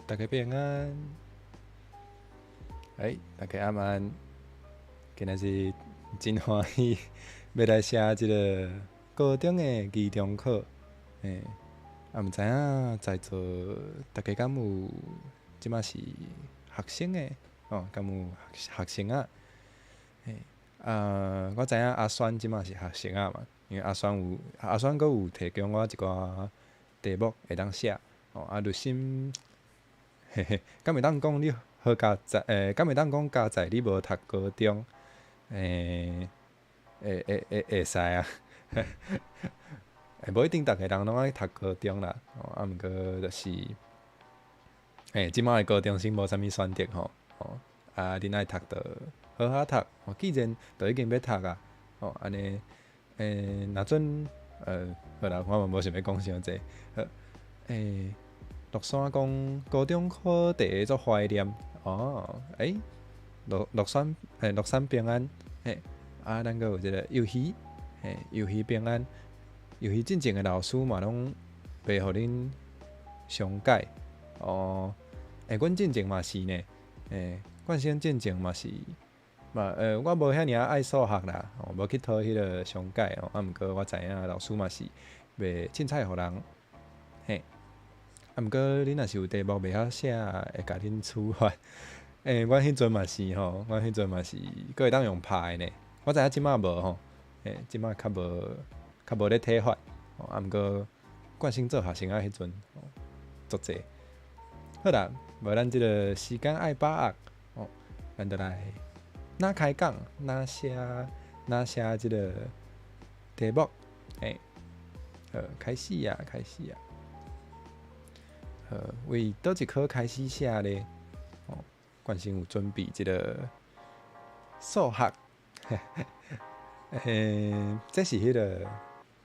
大家平安。大家晚安。今仔是真欢喜，要来写即个高中的期中考。毋知影在座大家敢有即马是学生的敢有学生啊？我知影阿轩即马是学生啊嘛，因为阿轩佫有提供我一寡题目会当写。律心，敢会当讲你好佳在？敢会当讲佳在你无读高中？会使啊。无一定逐个人拢爱读高中啦。毋过就是即摆的高中生无啥物选择吼。恁爱读着好好读。既然都已经要读啊，安尼若准好啦，我嘛无想要讲伤济。陆山讲高中考题做怀念。陆山平安。咱佫有即个游戏，游戏平安。游戏进前的老师嘛拢袂互恁详解。阮进前嘛是呢。冠生进前嘛是嘛我无遐尔爱数学啦，无去讨迄个详解。毋过我知影老师嘛是袂凊彩互人。毋过恁若是有题目袂晓写，会甲恁处罚。阮迄阵嘛是吼，阮迄阵嘛是佫会当用拍的呢。我知影即摆无吼，即摆较无咧体罚。毋过惯性做学生啊，迄阵足济。好啦，无咱即个时间爱把握。咱就来哪开讲哪写即个题目。开始啊！为倒一科开始写咧？冠生有准备即个数学。这是迄个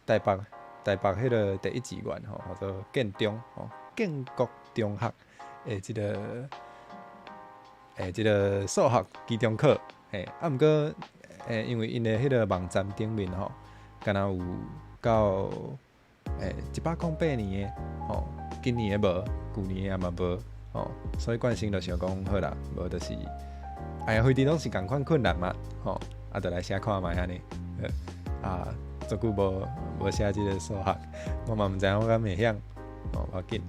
台北迄个第一志愿叫做建中建国中学的即个数学期中考。毋过因为因的迄个网站顶面敢若有到108年的今年的无，旧年的也嘛无。所以冠生就想讲好啦，无就是回题拢是共款困难嘛。就来写看卖安尼。足久无写即个数学，我嘛毋知影我敢会晓。无要紧。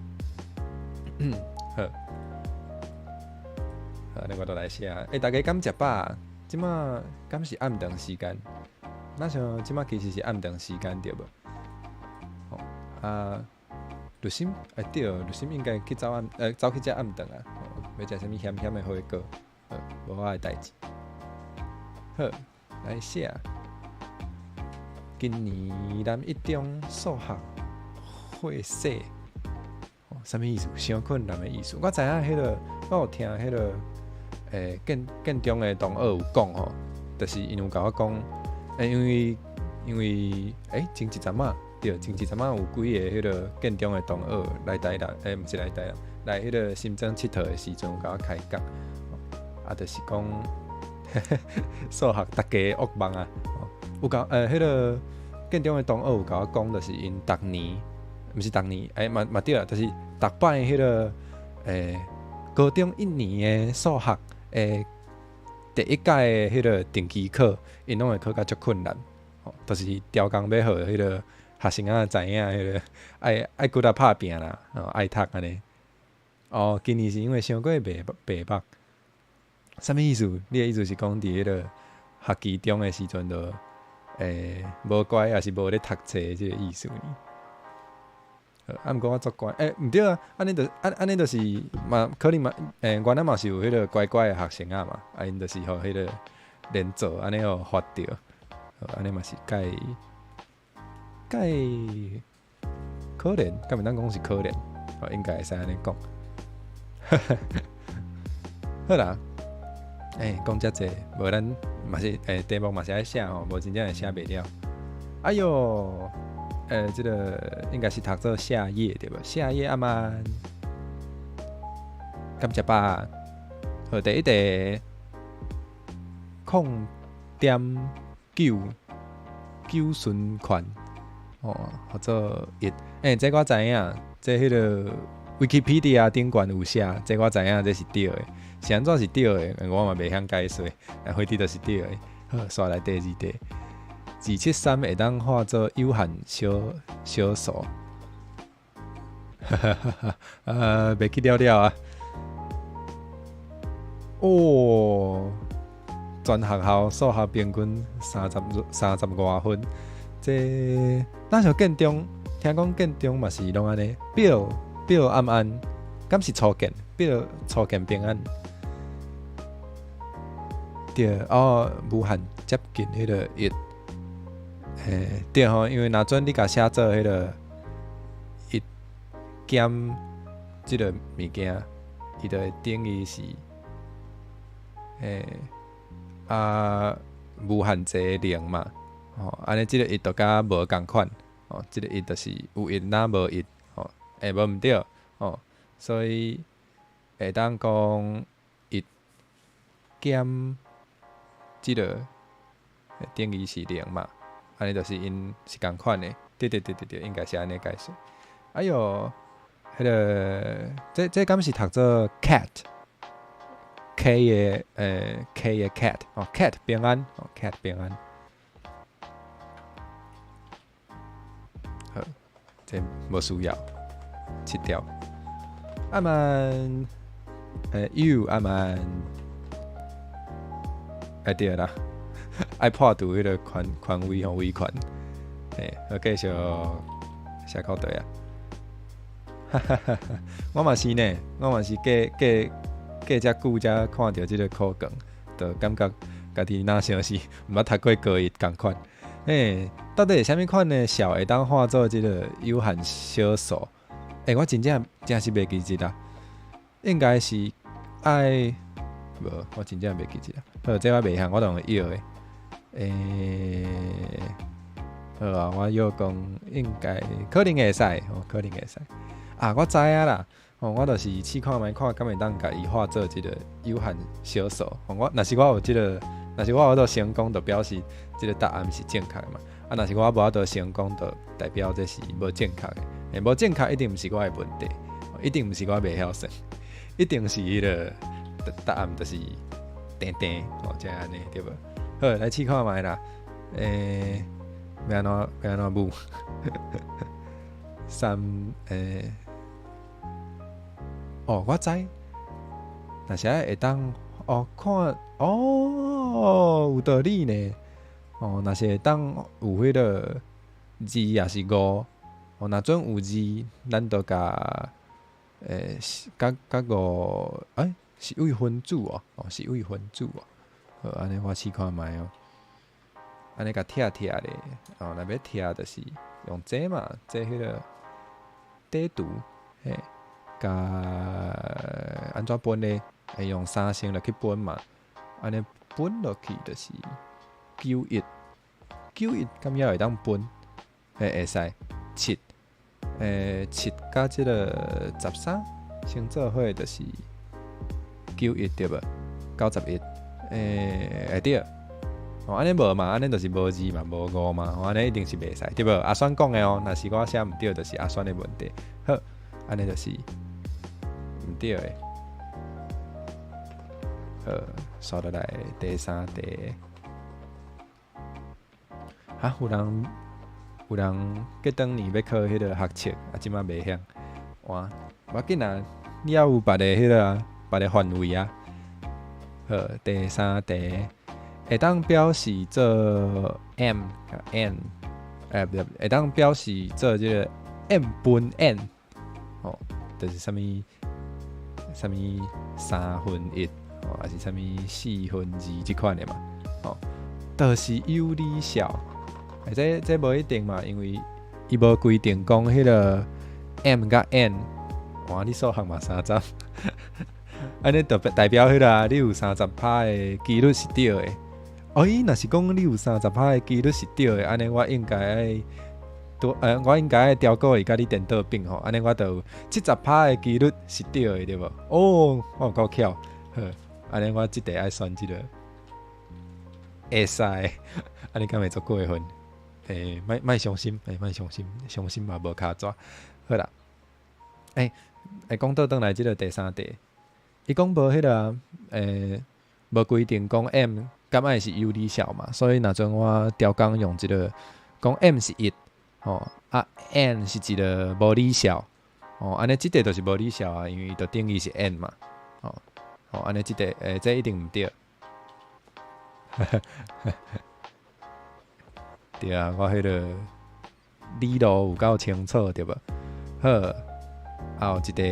好，安尼我就来写。大家敢食饱？即马敢是暗顿时间？咱想即马其实是暗顿时间对无？律心对，律心应该去走去食暗顿啊。要食啥物咸的火锅？无我的代志。好，来写。今年咱一中数学会试，啥物意思？伤困难的意思。我知影迄个，我有听迄个建中的同学有讲就是因有甲我讲，因为前一阵仔对，前一阵仔有几个迄个建中的同学来台南，毋是来台南，来迄个新庄佚佗的时阵有甲我开讲。就是讲数学大家噩梦啊。有甲迄个建中的同学有甲我讲，就是因逐年，毋是逐年，嘛对啦，就是逐摆迄个高中一年的数学第一届的迄个定期考，因拢会考甲足困难。就是调工要互迄个学生仔知影迄个爱骨力拍拼啦，爱读安尼。今年是因为伤过白目。啥物意思？你的意思是讲，伫迄个学期中的时阵就无乖，还是无咧读册即个意思呢？毋过我足乖。毋对啊，安尼就是嘛，可能嘛，原来嘛是有迄个乖乖的学生仔嘛，因就是互迄个连坐安尼互罚着，安尼嘛是介可怜，敢袂当讲是可怜，应该会使安尼讲。好啦。讲遮济，无咱嘛是题目嘛是爱写无真正会写袂了。哎哟，即个应该是读做夏夜对无？夏夜阿曼，敢食饱？好，第一题0.9循环，或者这我知影，这迄个 Wikipedia 顶悬有写，这我知影这是对的，是安怎是对的？我嘛袂晓解说，回题就是对的。好，刷来第二题，273会当化作有限小数。袂记了了啊！哦，全学校数学平均30外分，这咱像建中，听讲建中嘛是拢安尼，表暗暗，敢是初建？表初建平安。对哦，无限接近迄个1，对吼，因为若准你甲写做迄个1减即个物件，伊就会等于是无限济零嘛，安尼即个1就甲无共款，即个1就是有1若无1，会无毋对，所以会当讲1减即个等于是0嘛，安尼就是因是共款的，对，应该是安尼解释。哎哟，迄个这敢是读做 cat。K 的 cat cat 平安cat 平安，好，这无需要切掉。阿曼，you 阿曼，对啦，爱破除迄个权威威权，好继续写考对啊，我嘛是呢，我嘛是隔遮久才看到即个课纲，就感觉家己若像是毋捌读过高一共款。到底是啥物款的小会当化作即个有限小数？我真是袂记记啦，应该是爱无，我真正袂记记啦。好，这我袂晓，我当摇的。好啊，我摇讲应该可能会使，可能会使。啊，我知影啦。我就是试看觅看，敢会当甲伊化做一个有限小数。若是我有即个，若是我有都成功，就表示即个答案是正确的嘛。若是我无法度成功，就代表这是无正确的。无正确一定毋是我的问题，一定毋是我袂晓算，一定是迄个答案就是定，即安尼对无？好，来试看觅啦。要安怎舞我知，若是会当看有道理呢。若是会当有迄个字也是5，若准有字，咱就甲甲5，是未分组是未分组好，安尼我试看觅安尼甲拆咧，若要拆就是用这嘛，这迄个底图甲安怎分呢？会用3乘落去分嘛？安尼分落去就是91，敢也会当分？会使7，甲即个13乘做伙就是91对无？91，会对。安尼无嘛？安尼就是无字嘛，无5嘛，安尼一定是袂使对无？阿选讲的若是我写毋对，就是阿选的问题。好，安尼就是毋对的。好，刷落来第3题。有人过当年要考迄个学测，即马袂晓。哇，无要紧啊，你也有别的迄个别的范围啊。好，第3题。会当表示做 m 甲 n， 会当表示做即个 m 分 n， 就是啥物1/3，还是啥物2/4即款的嘛，就是有理小，这无一定嘛，因为伊无规定讲迄个 m 甲 n， 哇，你数学嘛30，安尼就代表迄个你有30%的几率是对的。若是讲你有30%的几率是对的，安尼我应该我应该调过伊甲你颠倒并吼，安尼我就有70%的几率是对的，对无？我有够巧，好，安尼我即题爱选即个会使，安尼敢会足过分？莫伤心，莫伤心，伤心嘛无卡纸。好啦，讲倒转来即个第三题，伊讲无迄个无规定讲 m 敢爱是有理小嘛，所以若阵我调工用一个讲 m 是1，n 是一个无理小，安尼即题就是无理小啊，因为伊的定义是 n 嘛，安尼即题这一定毋对。对啊，我迄个理路有够清楚对无？好，有一个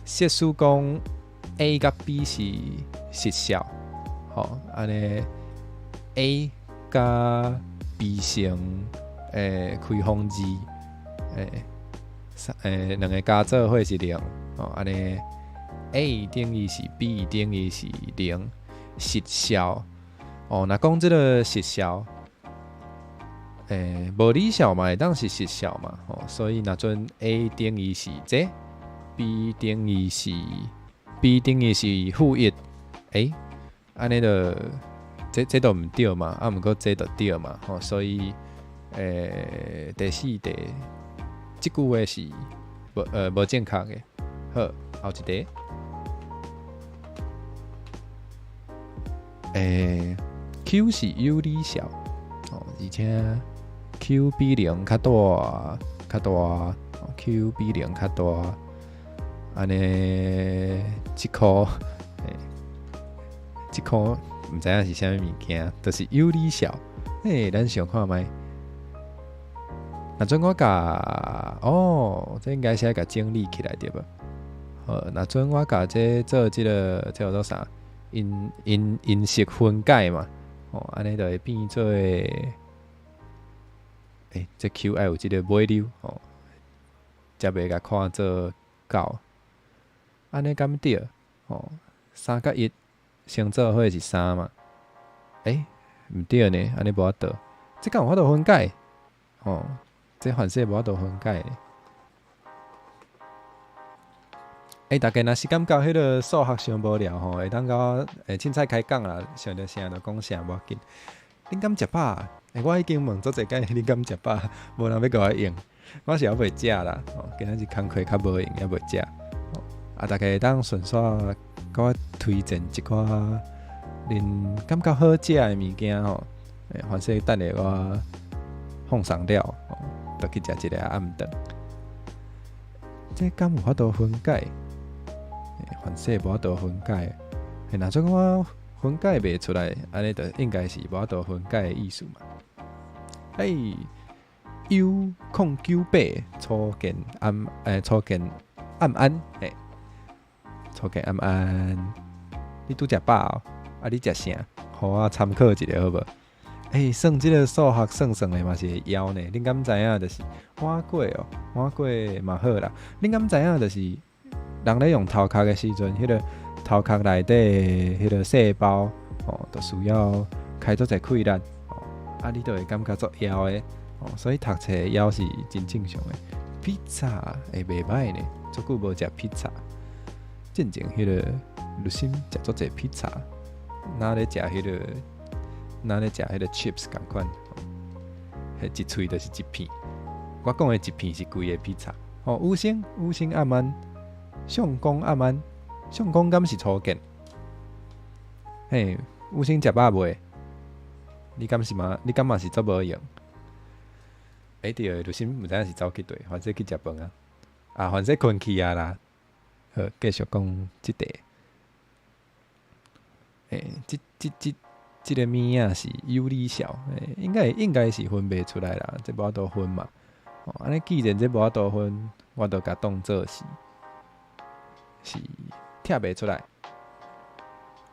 设使讲 A 甲 B 是实效，安尼 A 甲 B 成开方字，两个加做伙是0，安尼 A 等于是 B 等于是0，实效。若讲即个实效，无理效嘛会当是实效嘛，所以若阵 A 等于是这 ，B 等于是-1，安尼就这都毋对嘛，毋过这就对嘛，所以第4题即句话是无正确的。好，后一题。Q 是有理小，而且 Q 比0较大，Q 比0较大，安尼即箍毋知影是啥物物件，就是有理小。咱想看觅。若阵我甲这应该是要甲整理起来对无？若阵我甲这做即个叫做啥？因式分解嘛，安尼就会变做这 Q 爱有即个尾流，才袂甲看做9，安尼敢对？3甲1相做伙是3嘛？毋对呢，安尼无法度，这敢有法度分解？这反式无法度分解呢。大家若是感觉迄个数学伤无聊会当甲我凊彩开讲啦，想到啥就讲啥，无要紧。恁敢食饱？我已经问足侪间，恁敢食饱？无人要甲我用，我是还袂食啦。今仔日工课较无用，还袂食。大家当顺续甲我推荐一寡恁感觉好食的物件反正等下我放松了，就去食一个暗顿。这敢有法度分解？反式无法度分解，若种我分解袂出来，安尼就应该是无法度分解的意思嘛。U-98初见暗安，初见暗安，你拄食饱你食啥？互我参考一下好无？算即个数学算的嘛是会枵呢。恁敢知影？就是碗粿碗粿嘛好啦。恁敢知影？就是人咧用头壳的时阵，迄个头壳内底迄个细胞就需要开足侪溃烂你就会感觉足枵的所以读册枵是真正常的。披萨会袂歹呢，足久无食披萨。进前迄个入心食足侪披萨，哪咧食迄个 chips 共款，一喙就是一片。我讲的一片是规个披萨。五星暗安。上公暗安，上公敢是初见？有先食饱未？你敢嘛是足无用？对，就先毋知影是走去对，反正去食饭啊。反正困去啊啦。好，继续讲即题。即个物仔是有理小，应该是分袂出来啦，这无法度分嘛。安尼既然这无法度分，我就甲当做是听袂出来。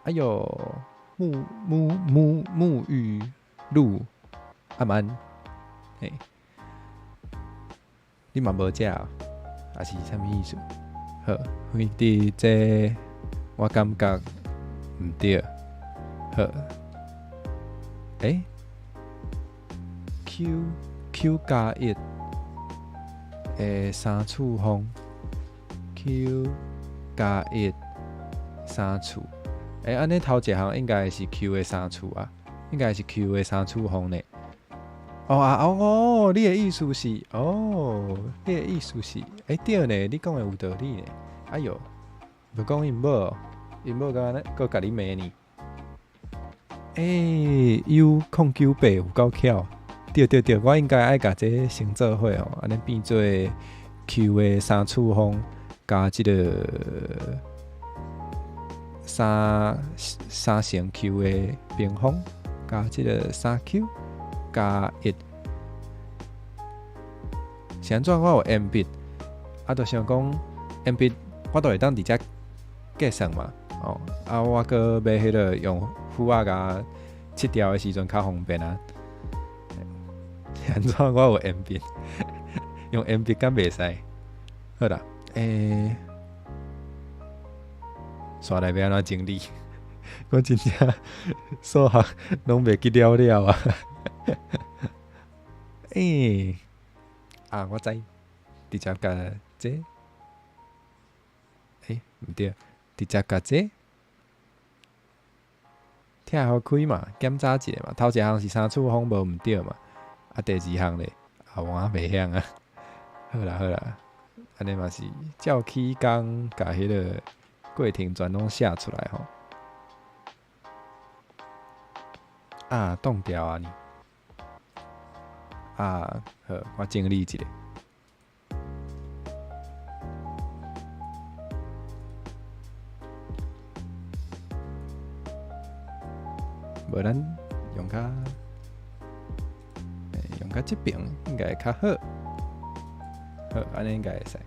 哎哟，沐浴露暗安，你嘛无食还是啥物意思？好，因为这我感觉毋对。好，Q 加13次方 Q 加1 3次，安尼头一项应该是 Q 的3次啊，应该是 Q 的3次方呢。你的意思是，你的意思是，对呢，你讲的有道理呢。哎哟，无讲因某，因某搁甲你骂呢。U0998有够巧，对，我应该爱甲这先做伙哦，安尼变做 Q 的三次方加即个三乘 Q 的平方加即个3Q 加1。是安怎？我有 M 笔，就想讲 M 笔，我都会当直接计算嘛。我搁买迄个用斧仔甲切掉的时阵较方便啊。是安怎？我有 M 笔，用 M 笔敢袂使？好啦，刷来要安怎整理？我真正数学拢袂记了啊！我知，直接甲这，毋对，直接甲这，拆好开嘛，检查一下嘛。头一项是三次方无毋对嘛，第二项咧，我袂晓啊。好啦，安尼嘛是照起工，甲迄个过程全拢写出来吼。冻掉啊你！好，我整理一下。无咱用较这边应该会较好。好，安尼应该会使。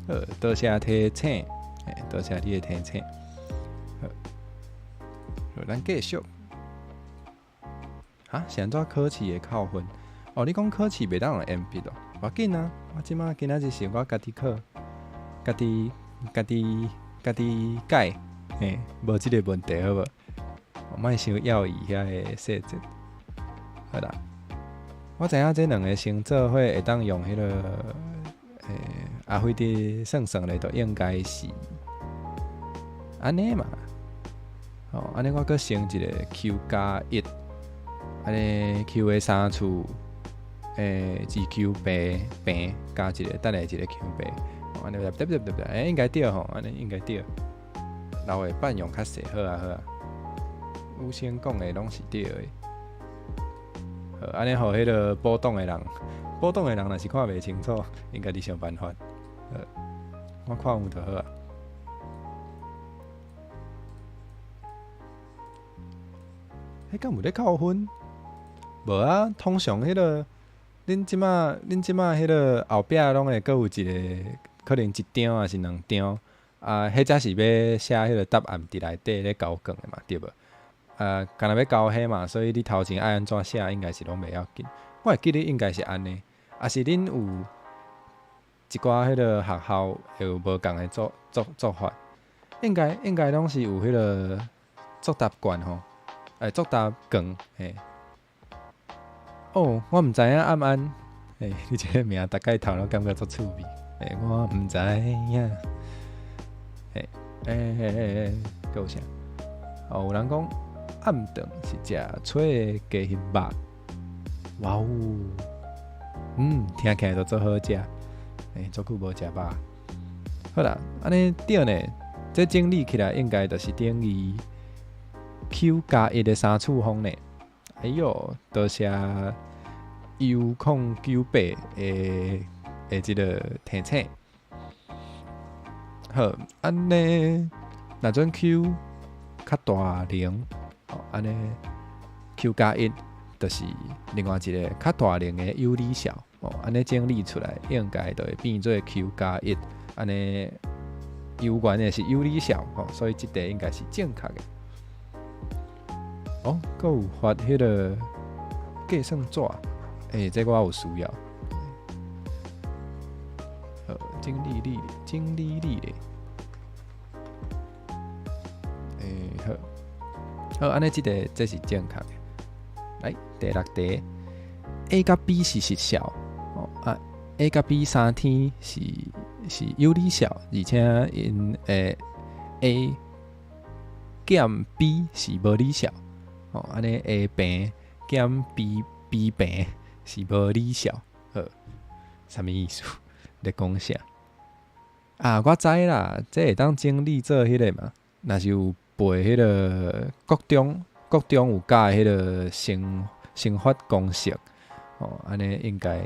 好，多谢提醒，多谢你的提醒。好，咱继续。是安怎考试会扣分？你讲考试袂当用 M 笔哦？无要紧啊，我即马今仔日是我家己考，家己改，无即个问题好无？莫想要伊遐个细节。好啦，我知影这两个先做伙会当用迄个阿辉的算咧，就应该是安尼嘛。安尼我搁升一个 Q 加1。安尼 Q 的三次，GQ 平加一个，等下一个 Q 平，安尼对，应该对吼，安尼应该对。老的版用较细，好啊。有先讲的拢是对的。好，安尼互迄个波动的人若是看袂清楚，应该伫想办法。我看有就好啊。敢有咧扣分？无啊，通常迄个恁即马迄个后壁拢会搁有一个，可能一张还是2张迄则是要写迄个答案伫内底咧交卷的嘛，对无？干若要交迄嘛，所以你头前爱安怎写，应该是拢袂要紧。我会记得应该是安尼，是恁有一寡迄个学校会有无共的做法，应该拢是有迄个作答卷吼，作答卷我毋知影安安，你这个名大概头脑感觉足趣味，我毋知影，有啥？有人讲暗顿是食脆的鸡胸肉，哇哦，听起来都足好食，足久无食肉。好啦，安尼对呢，这整理起来应该就是等于 Q 加1的3次方呢。哎哟，多谢 U0998的即个提醒。好，安尼若准 Q 较大零，安尼 Q 加1就是另外一个较大零的有理小，安尼整理出来应该就会变做 Q 加1，安尼有关的是有理小，所以即个应该是正确的。搁有发迄个计算纸，这我有需要。整理咧，好，安尼这是正确的。来，第6题 ，A 甲 B 是实小，A 甲 B 3天是有理小，而且因A 减 B 是无理小。安尼 A 平减 B 比病是无理想。什么意思？咧讲啥？啊，我知啦，这会当整理做迄个嘛。若是有背迄个国中有教迄个生发公式，安尼应该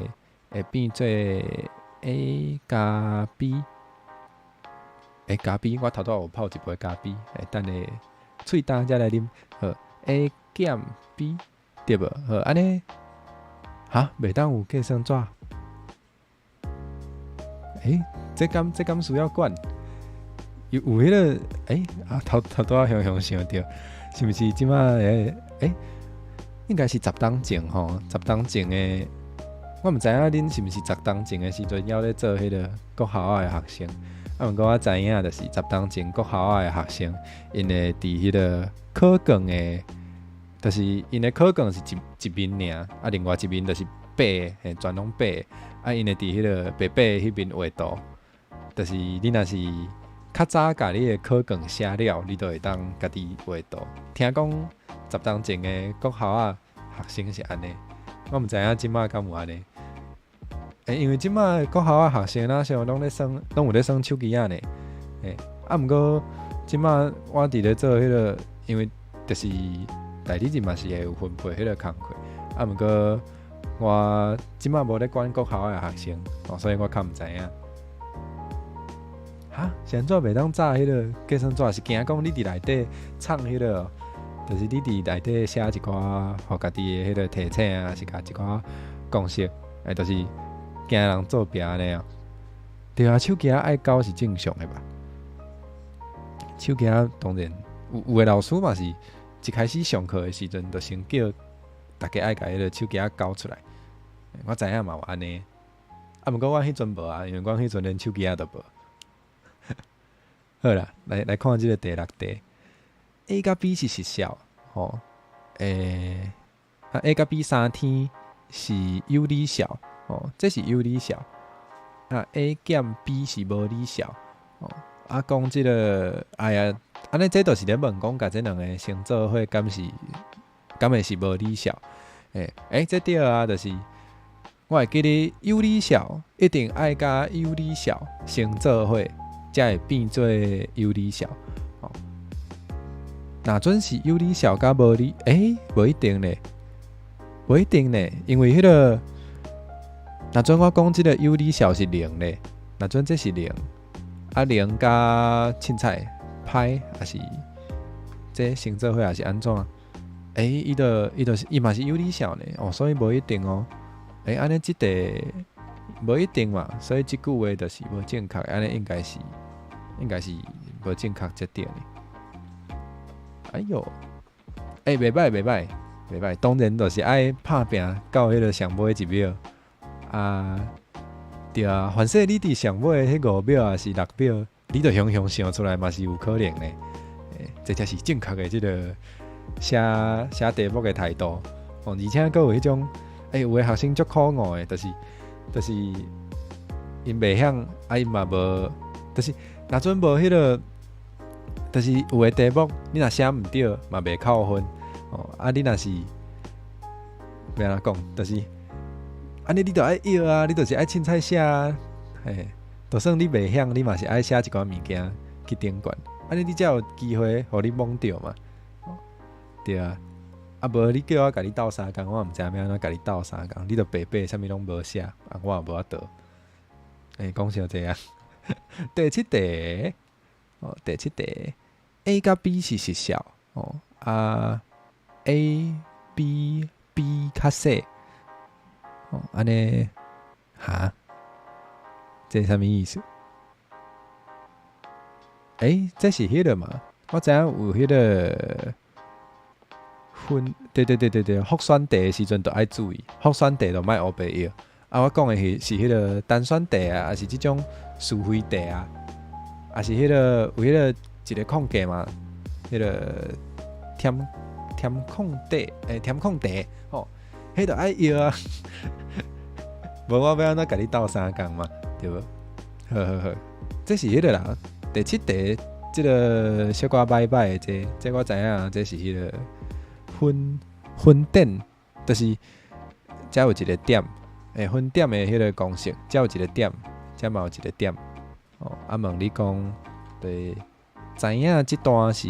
会变做 A 加 B。A 加 B， 我头拄有泡一杯加 B， 等下喙干才来啉。好 ，A 减 B 对无？好，安尼袂当有计算纸。这敢需要管？有迄个头拄仔想到，是毋是即马应该是10当前吼，10当前的，我毋知影恁是毋是10当前的时阵还咧做迄个国校仔的学生。毋过我知影，就是10当前国校仔的学生，因会伫迄个考卷的，就是因的考卷是一面尔，另外一面就是白的，全拢白的，因会伫迄个白白迄边画图，就是你若是较早甲你的考卷写了，你就会当家己画图。听讲10当前的国校仔学生是安尼，我毋知影即马敢有安尼。因为即马国校仔学生哪像拢有咧耍手机仔呢。毋过即马我伫咧做迄个，因为就是代理人嘛是会有分配迄个工课。毋过我即马无咧管国校仔学生，所以我较毋知影。是安怎袂当炸迄个计算纸？是惊讲你伫内底创迄个，就是你伫内底写一寡互家己的迄个提醒啊，是甲一寡公式，就是惊人做弊安尼啊。对啊，手机爱教是正常的吧？手机当然有的老师嘛是一开始上课的时阵，就先叫大家爱甲迄个手机教出来。我知影嘛有安尼，毋过我迄阵无啊，因为我迄阵连手机都无。好啦，来看即个第6题 ，A 甲 B 是实效，A 甲 B 3天是有理效，这是有理效。A 减 B 是无理效，讲即个，安尼这就是咧问讲，甲这两个先做伙，敢会是无理效？这对啊，就是我会记得有理效一定爱甲有理效先做伙。才会变做有理效，若准是有理效甲无理，无一定咧，无一定咧，因为迄个，若准我讲即个有理效是0咧，若准这是0，0加凊彩歹，还是这先做伙还是安怎？伊嘛是有理效咧，所以无一定哦。安尼即题无一定嘛，所以即句话就是无正确，安尼应该是无正确才对呢。哎哟，袂歹，当然就是爱拍拼到迄个上尾1秒啊。对啊，反正你伫上尾迄5秒还是6秒，你就想想出来嘛是有可能呢。这才是正确的即个写题目的态度。而且佫有迄种，有的学生足可恶的，就是因袂晓，因嘛无，就是若准无迄个，就是有的题目你若写毋对嘛袂扣分，你若是要安怎讲，就是安尼你就爱摇啊，你就是爱凊彩写啊，就算你袂晓，你嘛是爱写一寡物件去顶悬，安尼你才有机会互你蒙着嘛，对啊。无你叫我甲你斗3工，我毋知影要安怎甲你斗3工，你著白白啥物拢无写，我也无法度。讲伤济啊。第7题，第7题 ，A 甲 B 是实效，A、B 较细，安尼这是啥物意思？这是迄个嘛？我知影有迄个。对，复选题的时阵都爱注意，复选题就莫黑白摇。我讲的是迄个单选题啊，还是即种是非题啊，还是迄个有迄个一个空格嘛，迄个填空题，填空题，迄就爱摇啊。无我要安怎甲你斗3工嘛，对无？好，这是迄个啦。第7题，即个小可歹的这我知影，这是迄个。分点就是遮有一个点，分点的迄个公式，遮有一个点，遮嘛有一个点。问你讲，对，知影即段是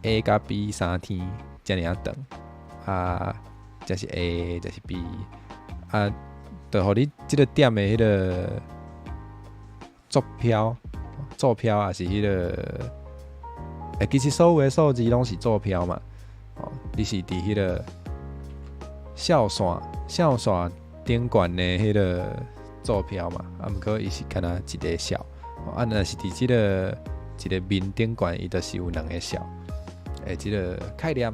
A 甲 B 3天遮尔长，这是 A， 这是 B， 就互你即个点的迄个坐标也是迄个，其实所有的数字拢是坐标嘛。你是伫迄个校线顶悬的迄个坐标嘛，毋过伊是敢若一个校，若是伫即个一个面顶悬，伊就是有2个校，即个概念，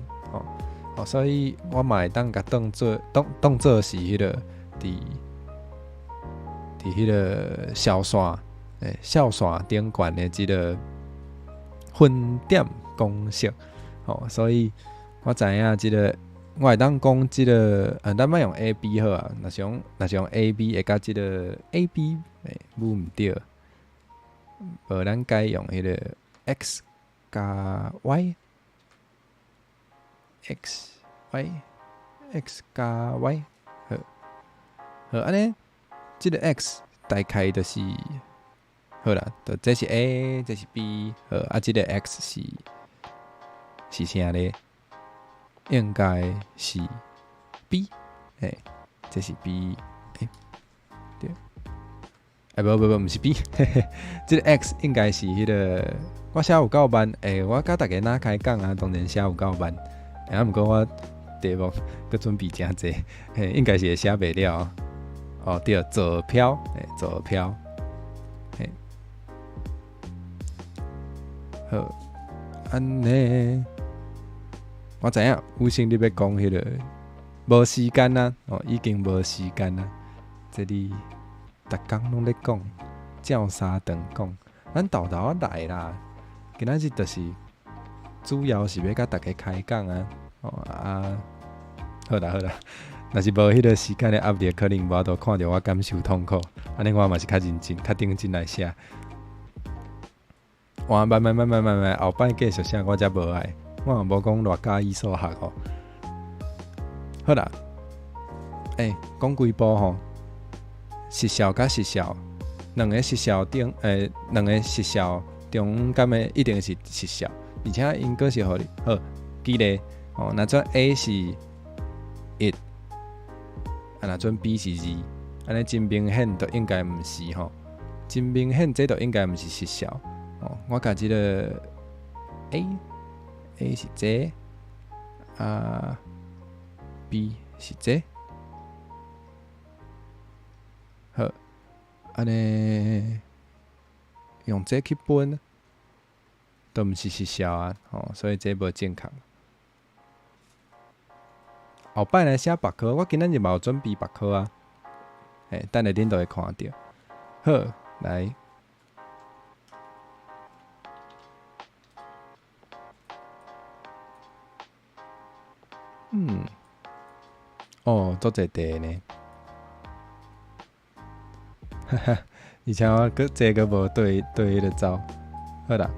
所以我嘛会当甲当做是迄个伫迄个校线顶悬的即个分点公式，所以我知影即个。我会当讲即个，咱莫用 A、B 好啊。若是用 A、B 会甲即个 A、B 母毋对，无咱改用迄个 X 加 Y，X 加 Y， 好，安尼，即个 X 大概就是好啦，就这是 A， 这是 B， 好，即个 X 是啥咧？应该是 B， 这是 B， 对，不是 B， 这个 X 应该是迄个，我写有够慢，我甲大家哪开讲啊，当然写有够慢，毋过我题目佮准备真济，应该是会写袂了，对，坐标，好，安尼。我知影，有生你要讲迄个无时间啊，已经无时间啊。这里逐工拢咧讲，照三顿讲，咱豆豆来啦。今仔日就是主要是要甲大家开讲啊。好啦，若是无迄个时间的压力，可能无都看着我感受痛苦。安尼我嘛是较认真、较认真来写。慢，后摆继续写，我才无爱。我也无讲偌介意数学吼，好啦，讲几步吼，实效甲实效，两个实效中间的一定是实效，而且因个是互你好记咧，若准 A 是1，若准 B 是2，安尼真明显就应该毋是吼，真明显这就应该毋是实效，我甲即个 A 是这，B 是这，好，安尼用这去分，都毋是实效啊，所以这无正确。后摆来写别科，我今仔日嘛有准备别科啊，等下恁都会看到。好，来。做侪题呢，而且我这个无对迄个走，好啦，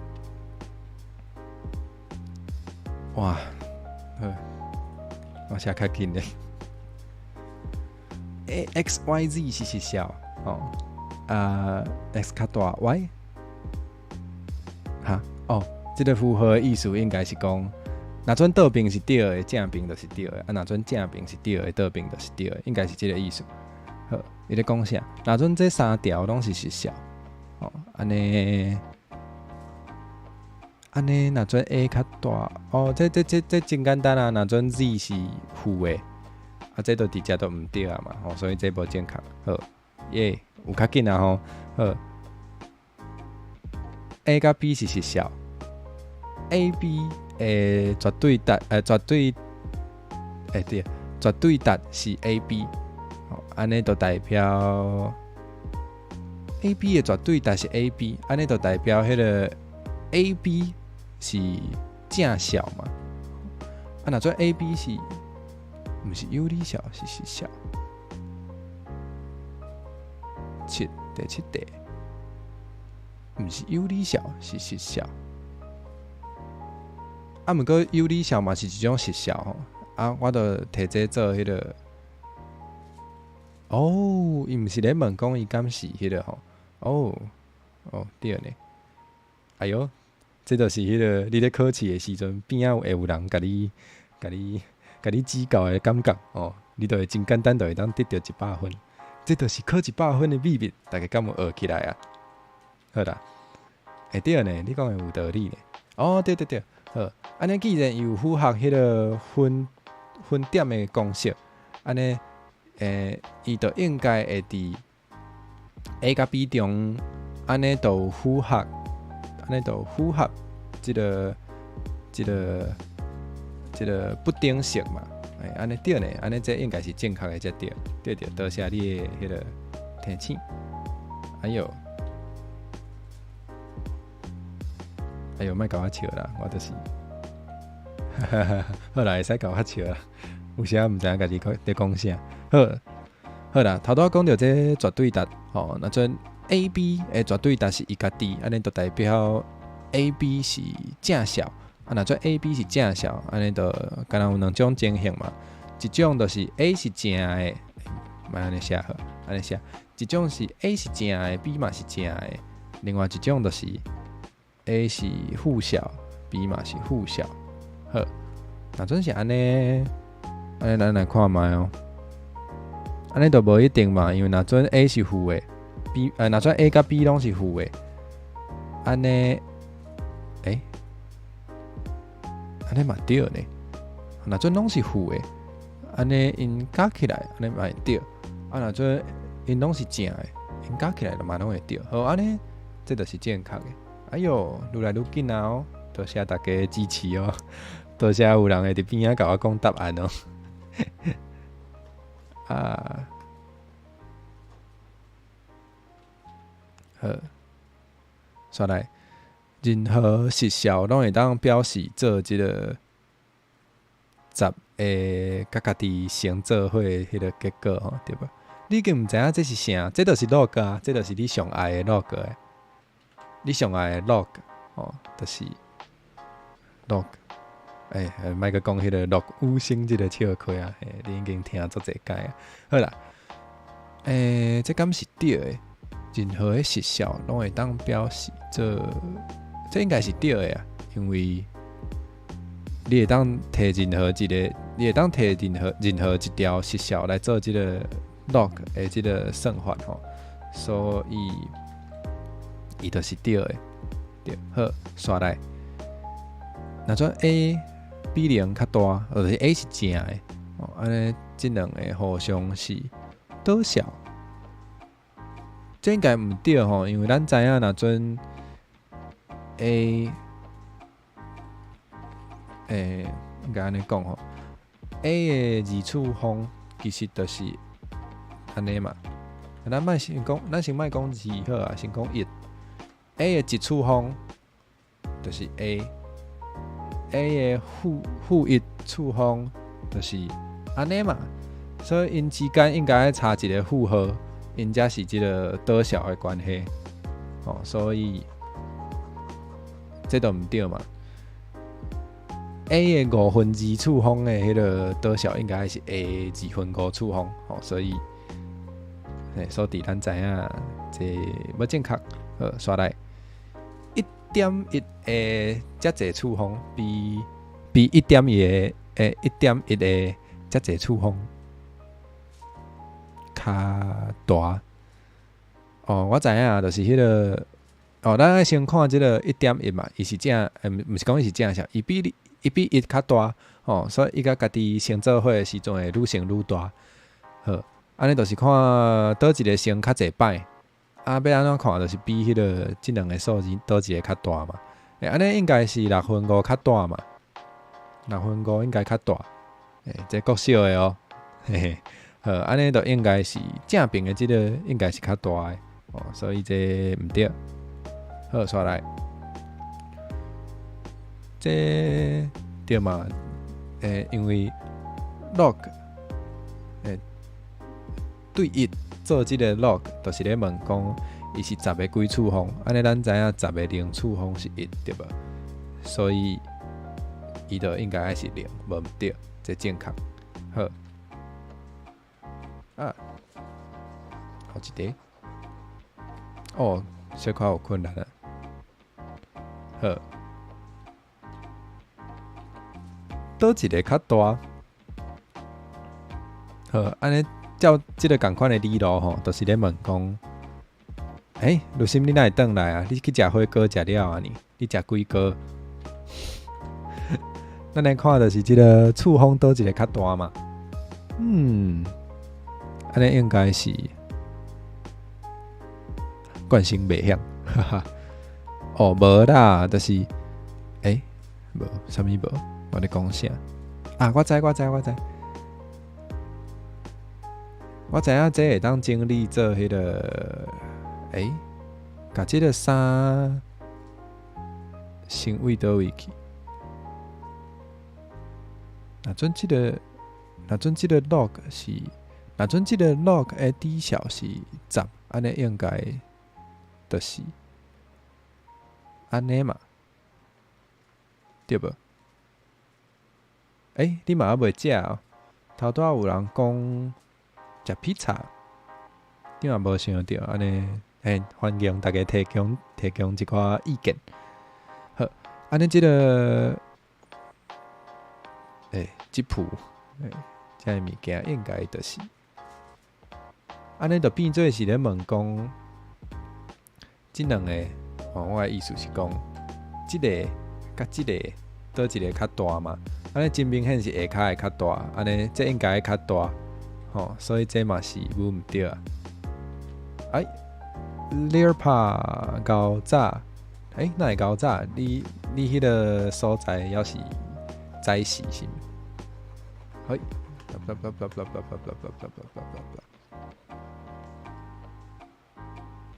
哇，好，我写较紧咧。X、Y、Z 是实效，X 较大 Y， 这个符合的意思应该是讲。若准倒边是对的，正边就是对的；若准正边是对的，倒边就是对的，应该是这个意思。好，伊咧讲啥？若准这3条拢是实效，安尼，若准 A 较大，这真简单啊！若准 Z 是负的，这都直接都毋对啊嘛，所以这无正确。好，有较紧啊吼。好 ，A 甲 B 是实效 ，A、B。绝对值是 A、B， 安尼就代表 A、B 的绝对值是 A、B， 安尼就代表迄个 A、B 是正效嘛。若做 A、B 是毋是有理效是实效？第7题，毋是有理效是实效。毋过有理效嘛是一种实效吼，我就摕这做迄个哦，伊毋是咧问讲伊敢是迄个吼？哦，对呢。哎哟，这就是迄个你咧考试的时阵，边仔会有人甲你指教的感觉哦，你就会真简单就会当得到100分。这就是考100分的秘密，大家敢有学起来啊？好啦，对呢，你讲的有道理呢。哦，对，好，安尼既然有符合迄个分点的公式，安尼伊就应该会伫 A 甲 B 中，安尼就符合即个不等式嘛。安尼对呢，安尼这应该是正确的才对。对，多谢你的迄个提醒。哎呦，莫甲我笑啦，我就是，好啦，会使甲我笑啦。有时毋知影家己在讲啥。好啦，头拄讲到这绝对值吼，那阵 A、B 的绝对值是一甲 D， 安尼就代表 A、B 是正效。若做 A、B 是正效，安尼就敢若有两种情形嘛。一种就是 A 是正的，莫安尼写好，安尼写。一种是 A 是正的 ，B 嘛是正的。另外一种就是 A 是负效 ，B 嘛是负效。好，若阵是安尼咱来看卖哦。安尼就无一定嘛，因为若阵 A 是负的 ，B 若阵 A 甲 B 拢是负的，安尼安尼嘛对呢。若阵拢是负的，安尼因加起来安尼嘛会对。若阵因拢是正的，因加起来就嘛拢会对。好，安尼这就是正确的。哎哟，愈来愈紧啊哦！多谢大家的支持哦，多谢有人会伫边仔甲我讲答案哦。啊，好，刷来，任何实效拢会当表示做即个10甲家己先做伙的迄个结果吼，对吧？你竟毋知影这是啥？这就是 log 啊，这就是你上爱的 log 的，你上爱的 log 哦，就是 log。莫个讲迄个落五星即个笑话啊，你已经听足侪解啊。好啦，这敢是对的，任何的实效拢会当表示做，这应该是对的啊，因为你会当摕任何一个，你会当摕任何一条实效来做即个 log 的即个算法吼，所以伊就是对的。对，好，刷来，若做 A。B 0较大，就是 A 是正的，安尼即两个互相是倒效，这应该毋对吼，因为咱知影若阵 A， 应该安尼讲吼 ，A 的二次方其实就是安尼嘛，咱先莫讲2好啊，先讲1。A 的一次方就是 A。A 的负1次方就是安尼嘛，所以因之间应该差一个负号，因才是即个倒效的关系。所以这都毋对嘛。A 的2/5次方的迄个倒效应该是 A 的2/5次方，所以所以咱知影这要正确。好，刷来。1.1的遮济次方比1.1的1.1的遮济次方较大。我知影就是迄个咱先看即个1.1嘛，伊是正，毋是讲伊是正啥，伊比1较大，所以伊甲家己先做伙的时阵会愈成愈大。好，安尼就是看倒一个先较济摆。要安怎看，就是比迄个即两个数字倒一个较大嘛。安尼应该是6/5较大嘛，6/5应该较大。这国小的哦，嘿嘿。好，安尼就应该是正平的即个应该是较大的所以这毋对。好，刷来，这对嘛？因为 log 对1。做即个 log 就是咧问讲，伊是10的几次方，安尼咱知影10的0次方是1，对无？所以伊就应该爱是0，无毋对，这正确。好，好一个。哦，小可有困难啊。好，倒一个较大？好，安尼照即个共款的理路吼，就是咧问讲，卢心你哪会转来啊？你去食火锅食了啊？你食几锅？咱来看就是即个厝风倒一个较大嘛。安尼应该是惯性袂晓，哈哈。哦，无啦，就是无，啥物无？我咧讲啥？啊，我知，我知影这会当整理做迄个，甲即个衫先位倒位去。若准即个 log 是，若准即个 log 的底小是10，安尼应该就是安尼嘛，对无？你嘛还袂食哦？头拄仔有人讲食披萨，你嘛无想到安尼？欢迎大家提供一寡意见。好，安尼即个。吉普，这物件应该就是安尼，就变做是咧问讲，即两个，我的意思是讲，即个甲即个倒一个较大嘛？安尼真明显是下骹会较大，安尼这应该会较大，所以这嘛是无毋对啊。Learpa 高炸，哪会高炸？你迄个所在要是在时是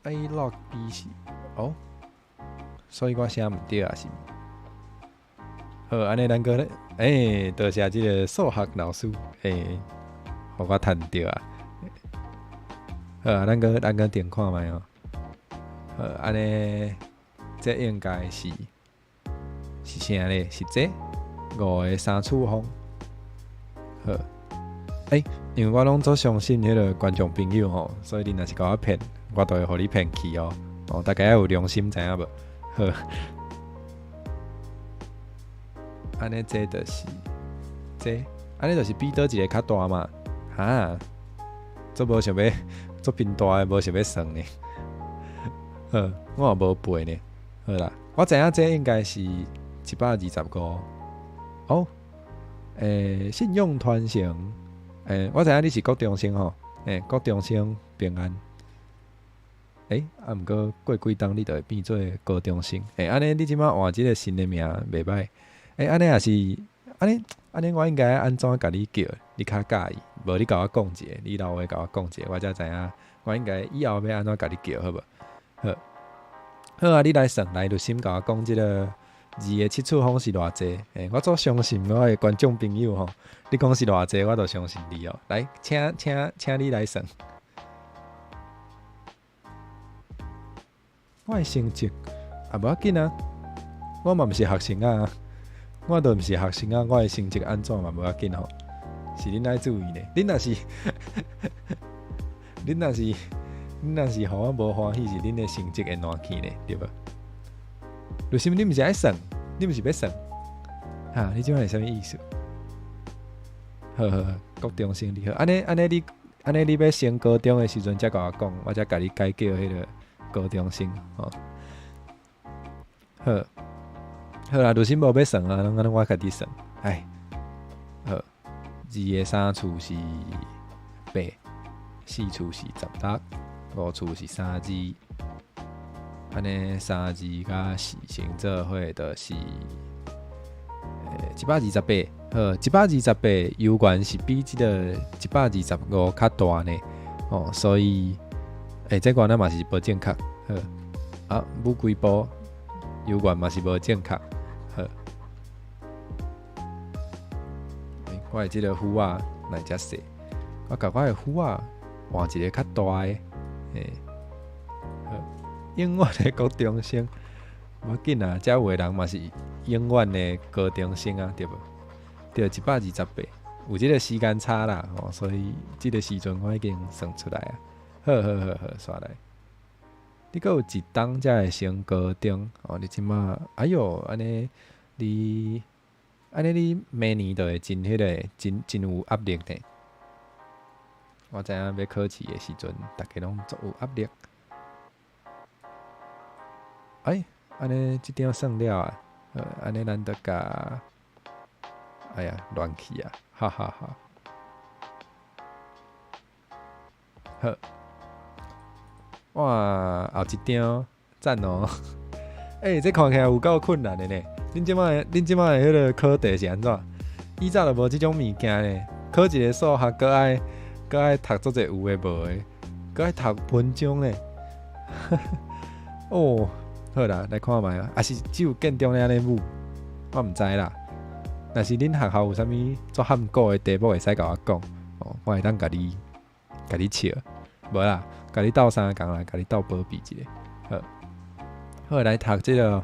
？log B 是所以我写毋对啊是。好，安尼咱个咧，多谢即个数学老师，互我趁着啊。好，咱个点看觅哦。好，安尼这应该是啥咧？是这5个3处方。好，因为我拢做相信迄个观众朋友吼，所以你若是甲我骗，我都会互你骗去哦。大家要有良心，知影无？好，安尼这就是安尼就是比倒一个较大嘛？哈，做无想要做变大的，无想要算呢。好，我也无背呢。好啦，我知影这应该是125。信用团成，我知影你是国中生吼，国中生平安。毋过过几冬你就会变做高中生。安尼你即摆换即个新的名袂歹。安尼也是安尼我应该安怎甲你叫？你较介意？无你甲我讲者，你老话甲我讲者，我才知影我应该以后要安怎甲你叫，好无？好啊，你来算来，就先甲我讲即个。2个7处方是偌济？我做相信我的观众朋友吼，你讲是偌济，我就相信你哦。来，请你来算。我的成绩无要紧啊，我嘛毋是学生啊，我都毋是学生啊，我的成绩安怎嘛无要紧吼，是恁爱注意呢。恁若是互我无欢喜，是恁的成绩会烂去呢，对无？为什么你毋是爱算？你毋是要算？哈，你即摆是啥物意思？好，高中生你好，安尼你要升高中的时阵才甲我讲，我才甲你改叫迄个高中生吼。好啦，如心无要算啊，安尼我家己算。好，2个3处是8， 4处是16， 5处是32。安尼32甲4乘做伙就是128。好，128有关是比即个125较大呢。所以这个嘛是无正确。好，母规部有关嘛是无正确。好，我的即个虎仔哪遮细？我甲我的虎仔换一个较大的。永远的高中生，无要紧啊！遮有的人嘛是永远的高中生啊，对无？对128，有即个时间差啦，所以即个时阵我已经算出来啊。好，刷来。你阁有一档才会升高中哦？你即马，哎哟，安尼你明年就会真迄个真有压力呢。我知影要考试的时阵，大家拢足有压力。哎，安尼即张算了啊，安尼咱得甲，哎呀，乱去啊，哈哈哈。好，哇，后一张赞哦！这看起来有够困难的呢。恁即摆的迄个考题是安怎？以前就无即种物件呢。考一个数学，搁爱读足侪有诶无诶，搁爱读文章呢。哦，好啦，来看卖啊。还是只有建中咧安尼舞，我毋知啦。若是恁学校有啥物做含古诶题目会使甲我讲，哦，我会当甲你笑。无啦，甲你斗相共啦，甲你斗保庇一下。好，好来读即个。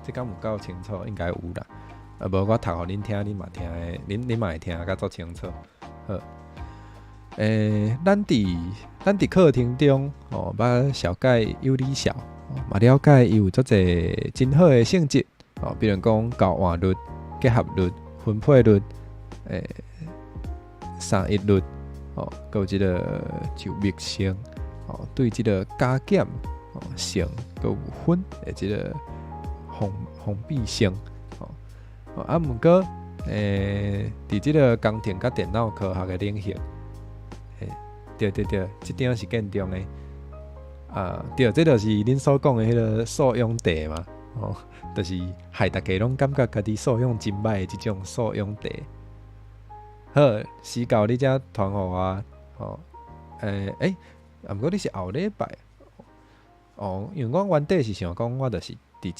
这敢有够清楚？应该有啦。无我读互恁听，恁嘛听诶，恁嘛会听甲足清楚。好，咱伫课程中哦，捌小解有理小，嘛了解伊有足侪真好诶性质哦，比如讲交换律、结合律、分配律、三一律哦，佮有即个就密性哦，对即个加减哦性，佮有分诶即个。封闭性，啊，毋过，伫即个工程甲电脑科学的领域，对，即点是建中的，啊，对，这就是恁所讲的迄个素养题嘛，哦，就是害大家拢感觉家己素养真歹的即种素养题。好，时到你才传互我，哦，毋过你是后礼拜，哦，因为我原底是想讲，我就是伫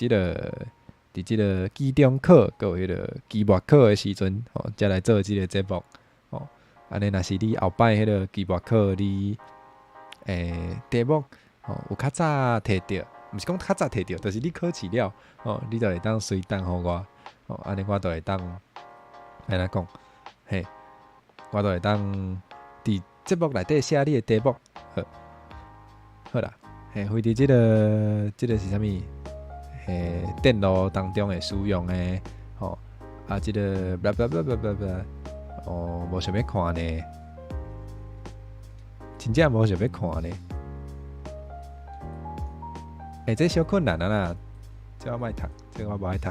即个期中考，佮有迄个期末考的时阵，哦，才来做即个节目，哦，安尼若是你后摆迄个期末考，你题目，哦，有较早摕着，毋是讲较早摕着，就是你考试了，哦，你就会当随当互我，哦，安尼我就会当，安怎讲，嘿，我就会当伫节目内底写你的题目，好啦。非伫即个是啥物？电脑当中会使用的，吼啊，即个哦，无想要看呢，真正无想要看呢。这小困难啊啦，这我莫读，这我无爱读。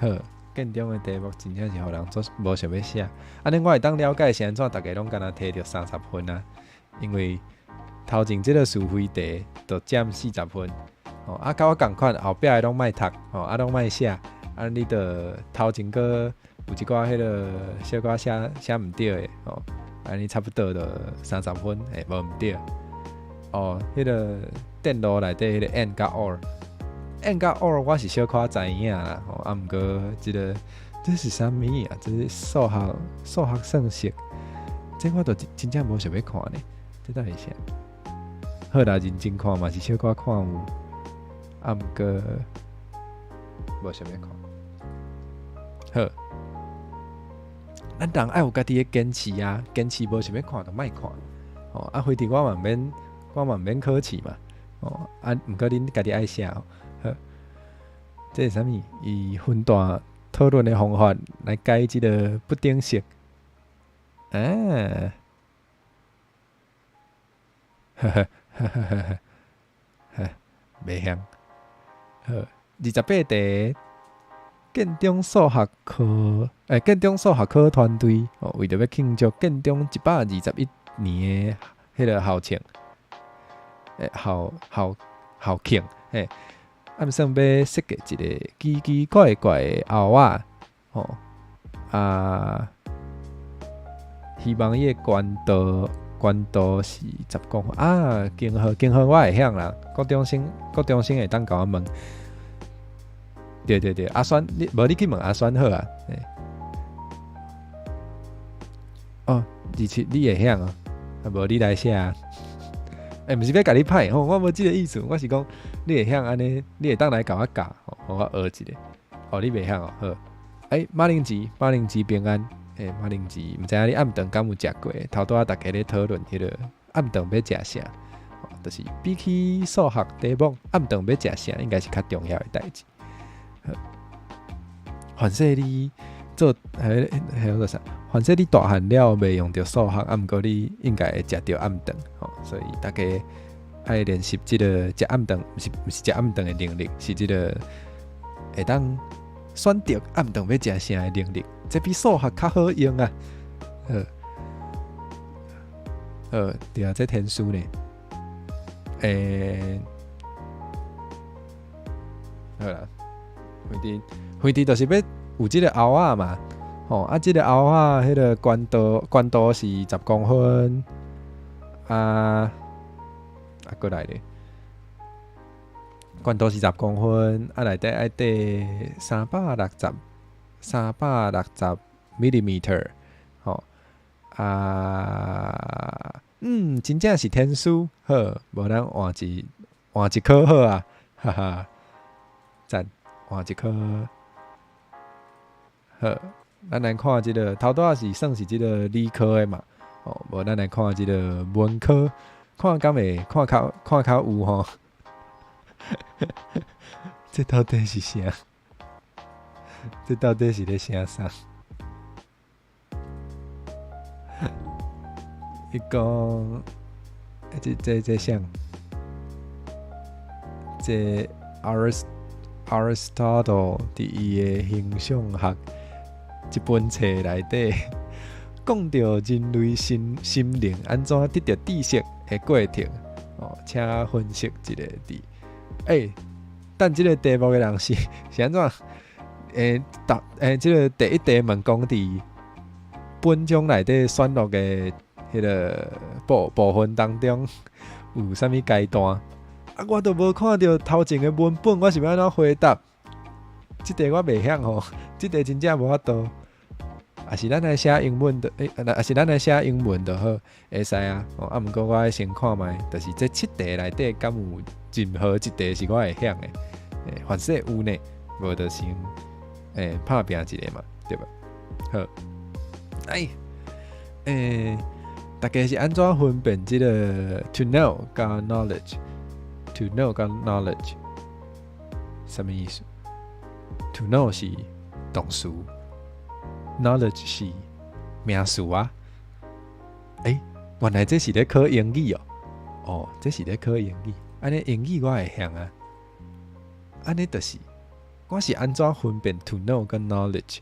好。建中的题目真正是互人做无想要写，安尼我会当了解是安怎，大家拢敢若摕着30分啊，因为头前即个数学题就占40分，哦，啊，甲我共款，后壁的拢莫读，哦，啊，拢莫写，啊，你着头前个有一寡迄个小可写毋对的，哦，安尼差不多着30分，无毋对，哦，迄个电脑内底迄个 and 甲 or。and 甲 or 我是小可知影啦，啊，毋过这是啥物啊？这是数学算式，这我都真正无想要看呢。这到底是啥？好啦，认真看嘛是小可看有，啊，毋过无想要看。好，咱人爱有家己的坚持啊，坚持无想要看就莫看。哦，啊，非得我嘛免考试嘛。哦，啊，毋过恁家己爱写哦。这是啥物？以分段讨论的方法来解即个不等式啊！袂晓。好，28题，建中数学科，建中数学科团队哦，为着要庆祝建中121年的迄个校庆，校庆，暗算要设计一个奇奇怪怪的后仔，吼啊，希望伊的悬度是10公分啊，经号我会晓啦，国中生会当甲我问，对，阿酸，你去问阿酸好啊，哦，27你会晓啊，啊无你来写啊。毋是要甲你歹吼，我无即个意思，我是讲你会晓安尼，你会当来甲我教，互我学一下。哦，你袂晓哦，好。马铃薯平安。马铃薯，毋知影你暗顿敢有食过？头拄仔大家咧讨论迄个暗顿要食啥？就是比起数学题目，暗顿要食啥，应该是较重要的代志。反正你做迄个啥？反正你大汉了袂用着数学，毋过你应该会食着暗顿。所以大家爱练习即个食暗顿，毋是食暗顿的能力，是即个会当选择暗顿要食啥的能力。这比数学较好用啊！对啊，这天书呢？好啦，飞地就是要有即个凹仔嘛，即个凹仔迄个宽度是10公分，过来咧，宽度是10公分，内底爱底360 mm，真正是天书，好，无咱换一颗好啊，哈哈，赞，换一颗好，咱来看即个头拄仔是算是即个理科的嘛，无咱来看即个文科，看敢会看较有吼，这到底是啥？这到底是咧写啥？伊讲，这像，这 Aristotle 伫伊的形象学一本册内底，讲到人类心灵安怎得到知识的过程，请分析一个伫，但即个题目的人是安怎？即个第一题问讲伫本章内底选录的迄个部分当中有啥物阶段？我都无看到头前的文本，我是要安怎回答？即题我袂晓吼，即题真正无法度。也是咱来写英文的，也是咱来写英文的好，会使啊。毋过我先看卖，就是这7题内底敢有任何一题是我会晓的？凡是有呢，无就先。拍拼一个嘛，对吧？好，大家是安怎分辨这个 to know 加 knowledge？to know 加 knowledge 什么意思 ？to know 是动词 ，knowledge 是名词啊。原来这是咧考英语哦。这是咧考英语。安尼英语我会晓啊。安尼就是。我是安怎分辨 to know 跟 knowledge？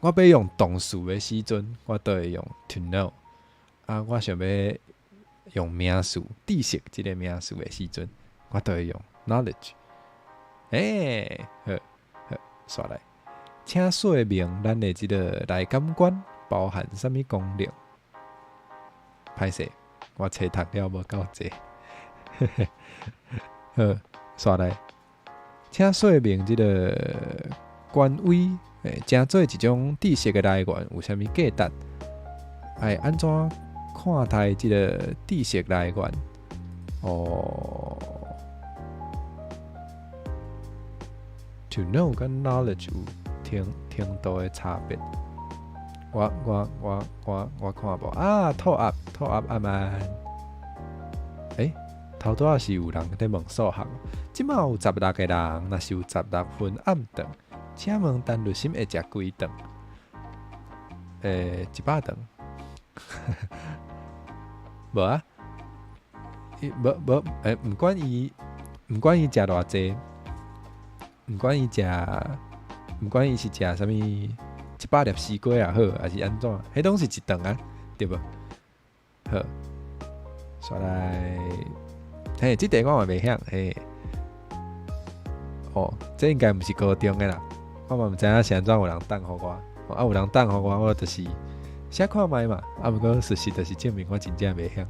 我要用动词的时阵，我都会用 to know。我想要用名词知识这个名词的时阵，我都会用 knowledge。好，刷来，请说明咱的这个内感官包含什么功能？歹势，我册读了无够济。好，刷来。请说明这个权威，正做一种知识的来源有啥物价值？安怎看待这个知识来源？to know 跟 knowledge 有程度的差别。我看无套up阿曼。头拄仔是有人在问数学。即马有16个人，若是有16份暗顿，请问单律心会食几顿？100顿。无啊，毋管伊食偌济，毋管伊是食啥物100粒西瓜也好，还是安怎，迄拢是一顿啊，对无？好，刷来，即题我嘛袂晓，这应该毋是高中的啦，我嘛毋知影是安怎有人等互我，有人等互我，我就是写看卖嘛，毋过事实就是证明我真正袂晓。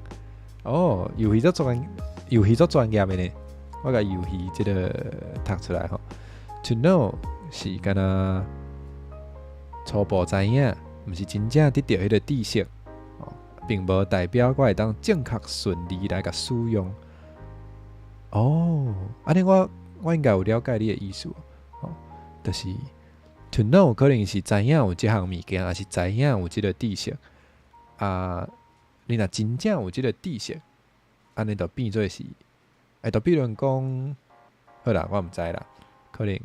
游戏足专业的呢，我甲游戏即个读出来吼。To know 是敢若初步知影，毋是真正得到迄个知识，并无代表我会当正确顺利来甲使用。安尼我应该有了解你的意思。就是to know 可能是知影有即项物件，还是知影有即个知识啊。你若真正有即个知识，安尼就变做是，就比如讲，好啦，我毋知啦，可能，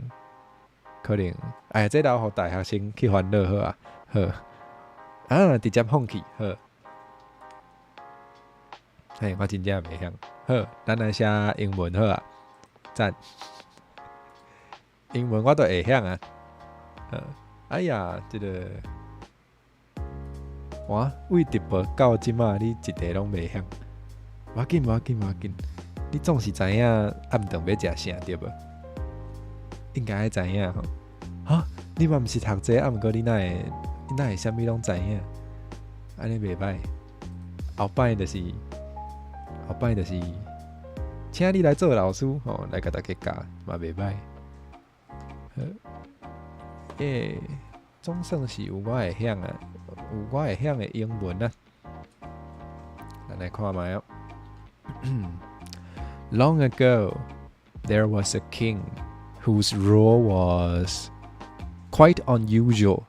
这留互大学生去烦恼好啊，好，直接放弃好。我真正袂晓。好，咱来写英文好啊，赞。英文我都会晓啊。哎呀，这个，哇，为直播到即马，你一题拢袂晓。无要紧，你总是知影暗顿要食啥对无？应该会知影吼。哈，你嘛毋是读这，毋过你哪会啥物拢知影？安尼袂歹。后摆就是，请你来做老师吼，来甲大家教嘛袂歹。总算是有我会晓啊，有我会晓的英文啊。咱来看卖哦。Long ago, there was a king whose rule was quite unusual.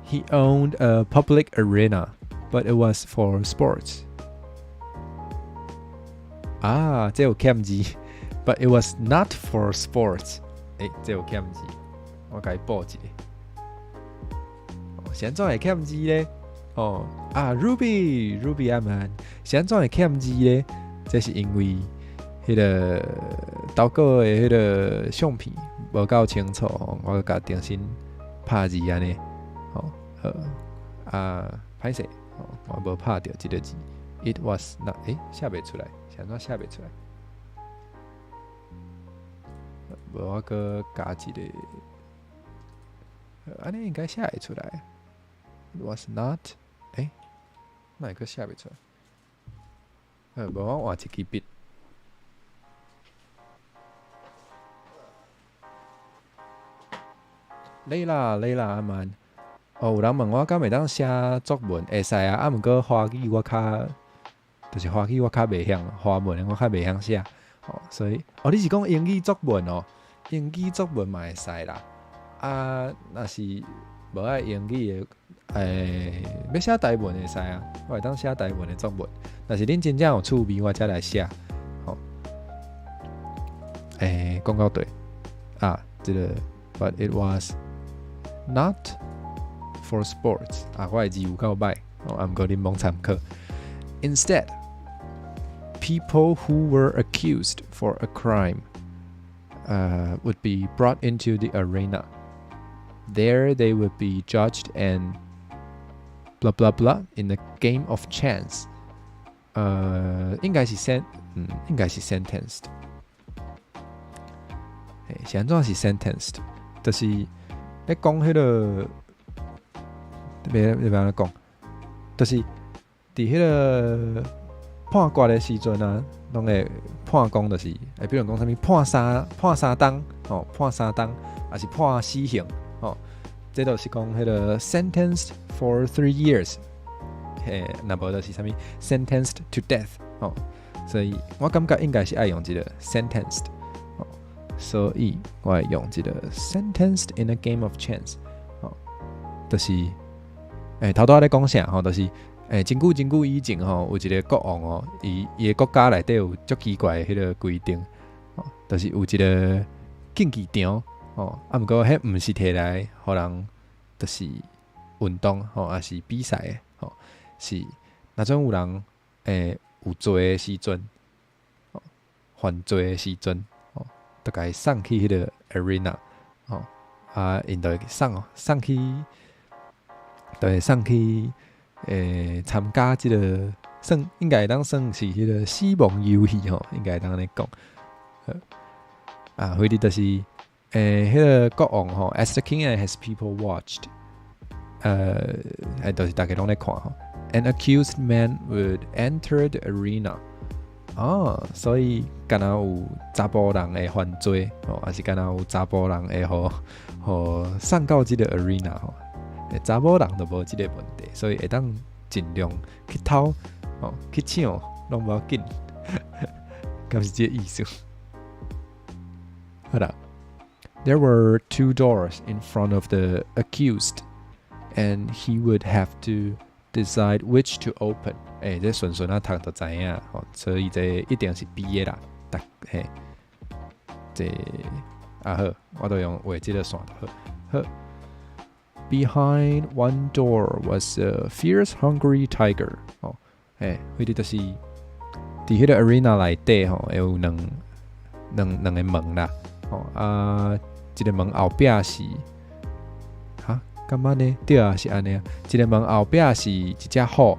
He owned a public arena, but it was for sports. 这有欠字 ，but it was not for sports. 这有欠字，我甲伊补一个。现在会欠字咧？Ruby 阿曼，现在会欠字咧？这是因为迄个投稿的迄个相片无够清楚，我甲重新拍字安尼。歹势，我无拍到即个字。It was not， 写袂出来，现在写袂出来。无我搁加一个，安尼应该写会出来。It was not， 哪会搁写袂出来？无我换一支笔。累啦阿曼。有人问我敢会当写作文，会使啊。毋过华语我较，就是华语我较袂晓，华文我较袂晓写。所以你是讲英语作文哦？英语作文嘛会使啦。若是无爱英语的，要写台文会使啊。我会当写台文的作文。若是恁真正有趣味，我才来写。讲到对这个 ，but it was not for sports 我的字有够歹，毋过恁罔参考。Instead, people who were accused for a crime would be brought into the arena. There they would be judged and blah blah blah in a game of chance. 应该是 sentenced. 是安怎是 sentenced？ 就是咧讲迄个。要安怎讲？就是伫迄个判决的时阵啊，拢会判讲，就是比如讲啥物判三档，判三档，还是判死刑，这都是讲迄个 sentenced for 3 years， 那无就是啥物 sentenced to death， 所以我感觉应该是爱用这个 sentenced， 所以我会用这个 sentenced in a game of chance， 就是。头拄仔咧讲啥就是真久以前有一个国王伊的国家内底有足奇怪的迄个规定，就是有一个竞技场毋过迄毋是摕来互人就是运动还是比赛的是若种有人有罪的时阵犯罪的时阵都甲伊送去迄个 arena 因就会送去。对，送去参加这个应该当算是迄个死亡游戏应该当安尼讲。或者就是迄个国王as the king and his people watched， 就是大家拢在看an accused man would enter the arena。所以敢若有查甫人会犯罪还是敢若有查甫人会互送到这个 arena查某人就无即个问题，所以会当尽量去偷去抢，拢无要紧，敢是即个意思。好啦 There were 2 doors in front of the accused, and he would have to decide which to open。这顺顺啊读就知影，所以这一定是 B 的啦。这好，我都用画这个线就好。Behind one door was a fierce, hungry tiger。迄个就是伫迄个 arena 内底会有两个门啦。一个门后壁是干嘛呢？对啊，是安尼啊。一个门后壁是一只虎。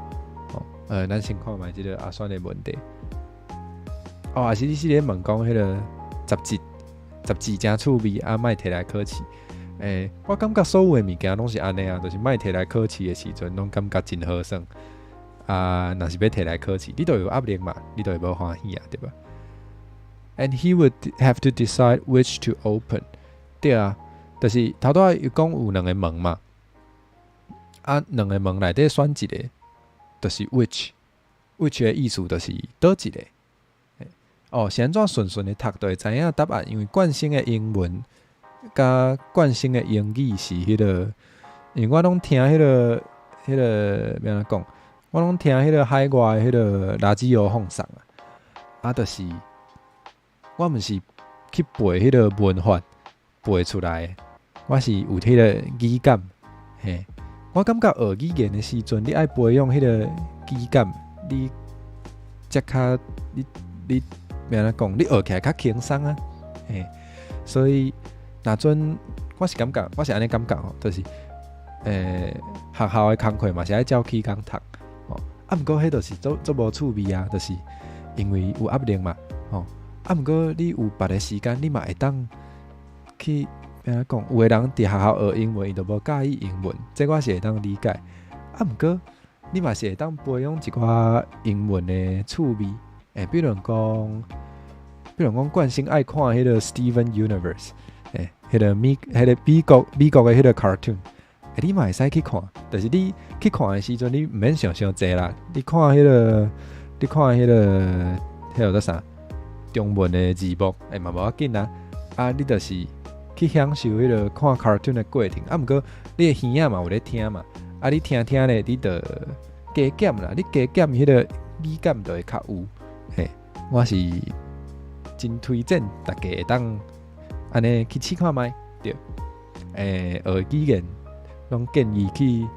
咱先看卖这个阿酸的问题。也是你是咧问讲迄个十字真趣味，莫摕来考试。我感觉所有的物件拢是安尼啊，就是莫摕来考试的时阵，拢感觉真好耍。若是要摕来考试，你都有压力嘛，你都会无欢喜啊，对吧 ？And he would have to decide which to open。对啊，就是头拄仔有讲有两个门嘛，两个门内底选一个，就是 which 的意思就是倒一个。是安怎顺顺的读就会知影答案，因为惯性的英文甲惯性的英语是迄个，因为我拢听迄个要安怎讲，我拢听迄个海外迄个垃圾邮放送就是我毋是去背迄个文法背出来的，我是有迄个语感。我感觉学语言的时阵，你爱培养迄个语感，你才较你要安怎讲？你学起来较轻松啊。所以若阵我是感觉，我是安尼感觉就是学校的功课嘛是爱照起工读。毋过迄就是做无趣味啊，就是因为有压力嘛。毋过你有别的时间，你嘛会当去要安怎讲？有个人伫学校学英文，伊就无介意英文，这我是会当理解。毋过你嘛是会当培养一寡英文的趣味。比如讲惯性爱看迄个 Steven Universe， 迄个美國的迄个 cartoon， 你嘛会使去看。但是你去看的时阵，你毋免想济啦。你看迄个做啥中文的字幕，嘛无要紧啦。你就是去享受迄个看 cartoon 的过程。毋过你的耳仔嘛有咧听嘛，你听咧，你就加减啦。你加减迄个语感就会较有。我是真推荐大家会当安尼去试看卖，对。学语言拢建议去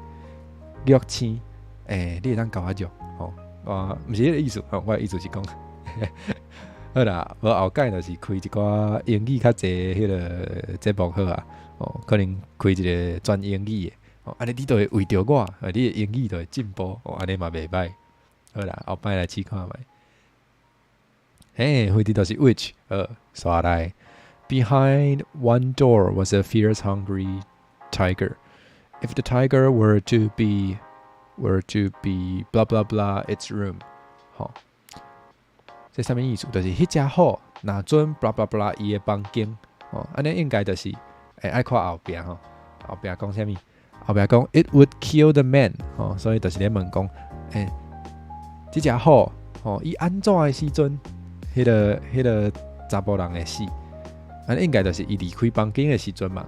约青，你会当交我约，我毋是迄个意思，我的意思是讲，好啦，无后摆就是开一寡英语较济迄个节目好啊，可能开一个专英语的，安尼你就会为着我，你的英语就会进步，安尼嘛袂歹。好啦，后摆来试看卖。迄啲都是 which， 刷来。Behind one door was a fierce, hungry tiger. If the tiger were to be blah blah blah its room， 这啥物意思？就是迄只虎，若准 blah blah blah 伊的房间，安尼应该就是爱看后壁后壁讲啥物？后壁讲 it would kill the man， 所以就是咧问讲，这只虎，伊安怎的时阵？迄个查甫人会死，应该就是伊离开房间的时阵嘛。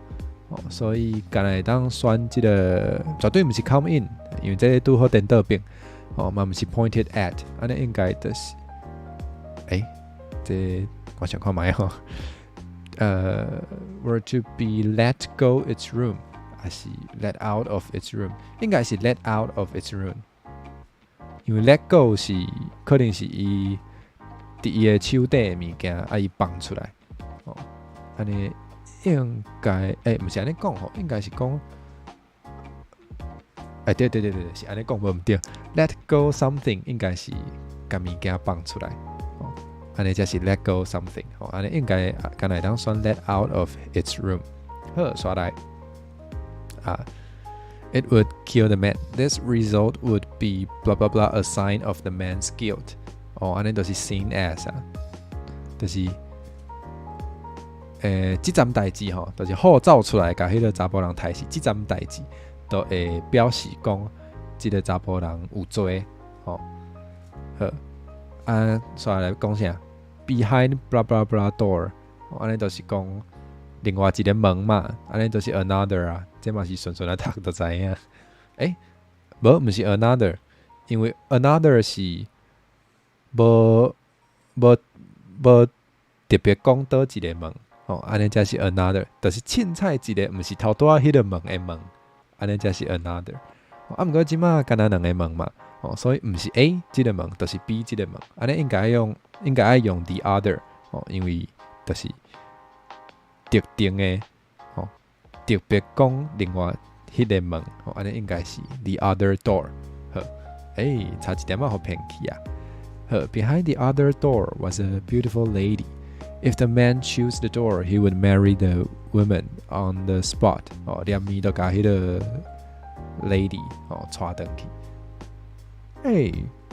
所以干来当选这个绝对毋是 come in， 因为这拄好颠倒边，嘛毋是 pointed at， 安尼应该就是，这我想看卖were to be let go its room， 还是 let out of its room？ 应该是 let out of its room， 因为 let go 是可能是伊。伫伊的手底的物件，伊放出来，安尼应该，毋是安尼讲应该是讲，对，是安尼讲无毋对。Let go something 应该是甲物件放出来，安尼才是 let go something，安尼应该敢会当选 let out of its room。好，刷来，It would kill the man. This result would be blah blah blah a sign of the man's guilt。安尼就是 seen as 就是即件代志就是虎走出来，甲迄个查甫人杀死，即件代志都会表示讲，即个查甫人有罪，好，刷来讲啥 ？Behind blah blah blah door，安尼就是讲另外一个门嘛，安尼就是 another 啊，这嘛是顺来读就知影。无是 another， 因为 another 是无特别讲倒一个门，安尼才是 another， 就是凊彩一个，毋是头拄仔迄个门的门，安尼才是 another。毋过即马干那两个门嘛，所以毋是 A 即个门，就是 B 即个门，安尼应该爱用 the other，因为就是特定的，特别讲另外迄个门，安尼应该是 the other door。好，差一点仔互骗去啊。好 ，Behind the other door was a beautiful lady. If the man chose the door, he would marry the woman on the spot. 连面都甲迄个 lady 带转去。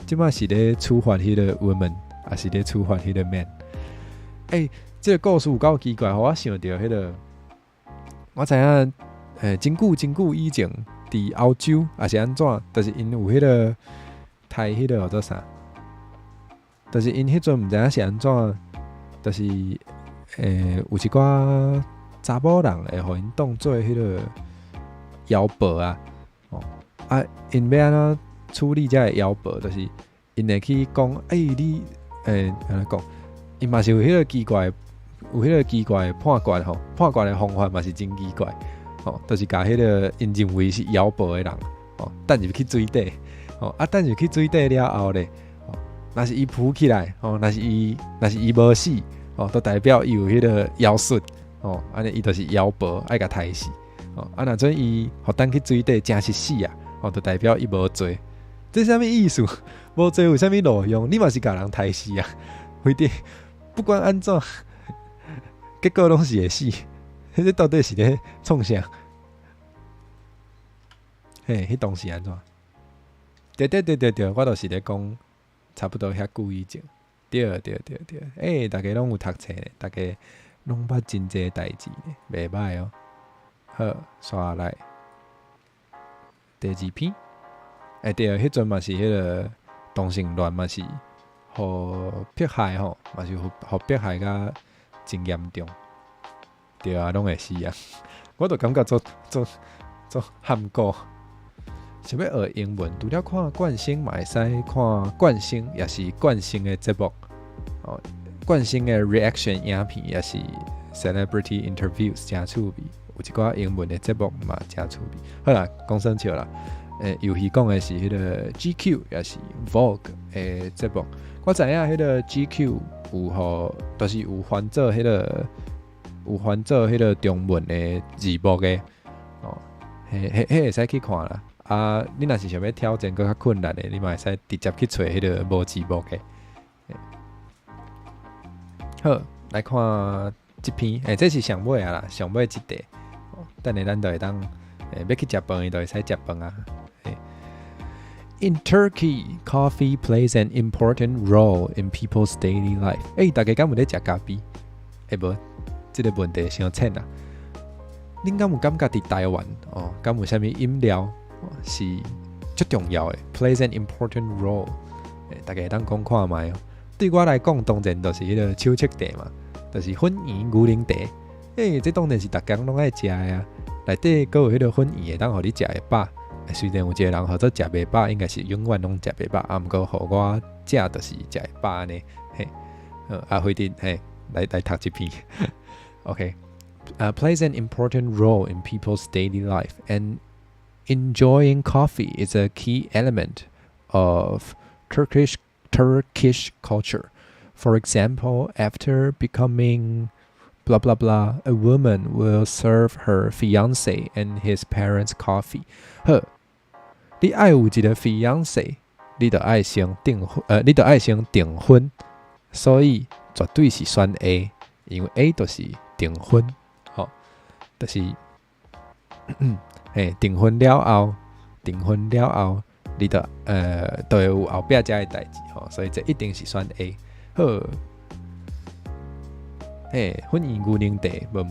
即马是咧处罚迄个 woman， 还是咧处罚迄个 man？这个故事有够奇怪，我想到迄个，我知影，真久以前，伫欧洲还是安怎，就是因有迄个台迄个叫做啥？就是因迄阵毋知影是安怎，就是有一寡查某人会互因当做迄个妖婆啊，因要安怎处理这个妖婆，就是因会去讲，你安怎讲？因嘛是有迄个奇怪的判决吼，判决的方法嘛是真奇怪，就是甲迄个因认为是妖婆的人，等入去水底，等入去水底了后咧。若是伊浮起来，若是伊无死，都代表伊有迄个妖术，安尼伊就是妖婆，爱甲杀死，若准伊互等去水底真是死啊，都代表伊无罪。这啥物意思？无罪有啥物路用？你嘛是甲人杀死啊？非得不管安怎，结果拢是会死。迄到底是咧创啥？迄当时安怎？对，我就是咧讲。差不多遐久以前，对，大家拢有读册咧，大家拢捌真济代志咧，袂歹哦。好，刷来第二篇，对，迄阵嘛是迄个同性恋嘛是，互迫害吼，嘛是互迫害甲真严重，对啊，拢会死啊。我都感觉做喊过。想要学英文，除了看冠星嘛会使看冠星，也是冠星的节目，冠星的 reaction 影片也是 celebrity interviews 真趣味，有一寡英文的节目嘛真趣味。好啦，讲生笑啦，游戏讲的是迄个 GQ 也是 Vogue 的节目。我知影迄个 GQ 有就是有翻做迄个中文的字幕的，迄会使去看啦。你若是想要挑战更较困难的，你嘛会使直接去找迄个无字幕的。好，来看这篇，这是上尾啊啦，上尾一题。等下咱就会当，要去食饭，就会使食饭啊。In Turkey, coffee plays an important role in people's daily life. 大家敢有咧食咖啡？无，这个问题伤浅啊。恁敢有感觉伫台湾敢有啥物饮料？是最重要的 ，plays an important role。大家会当讲看卖哦。对我来讲，当然就是迄个手册茶嘛，就是粉圆牛奶茶。这当然是大家拢爱食的啊。内底阁有迄个粉圆会当互你食会饱。虽然有一个人或者食袂饱，应该是永远拢食袂饱，毋过互我食就是食会饱安尼。非得来读这篇。OK， plays an important role in people's daily life and enjoying coffee is a key element of Turkish culture. For example, after becoming blah blah blah, a woman will serve her fiancé and his parents coffee. 好，你爱有一个 fiancé， 你就爱先订婚，所以绝对是选 A， 因为 A 就是订婚，就是订婚了后，你就都会有后壁遮的代志所以这一定是选 A。好，粉圆牛奶茶无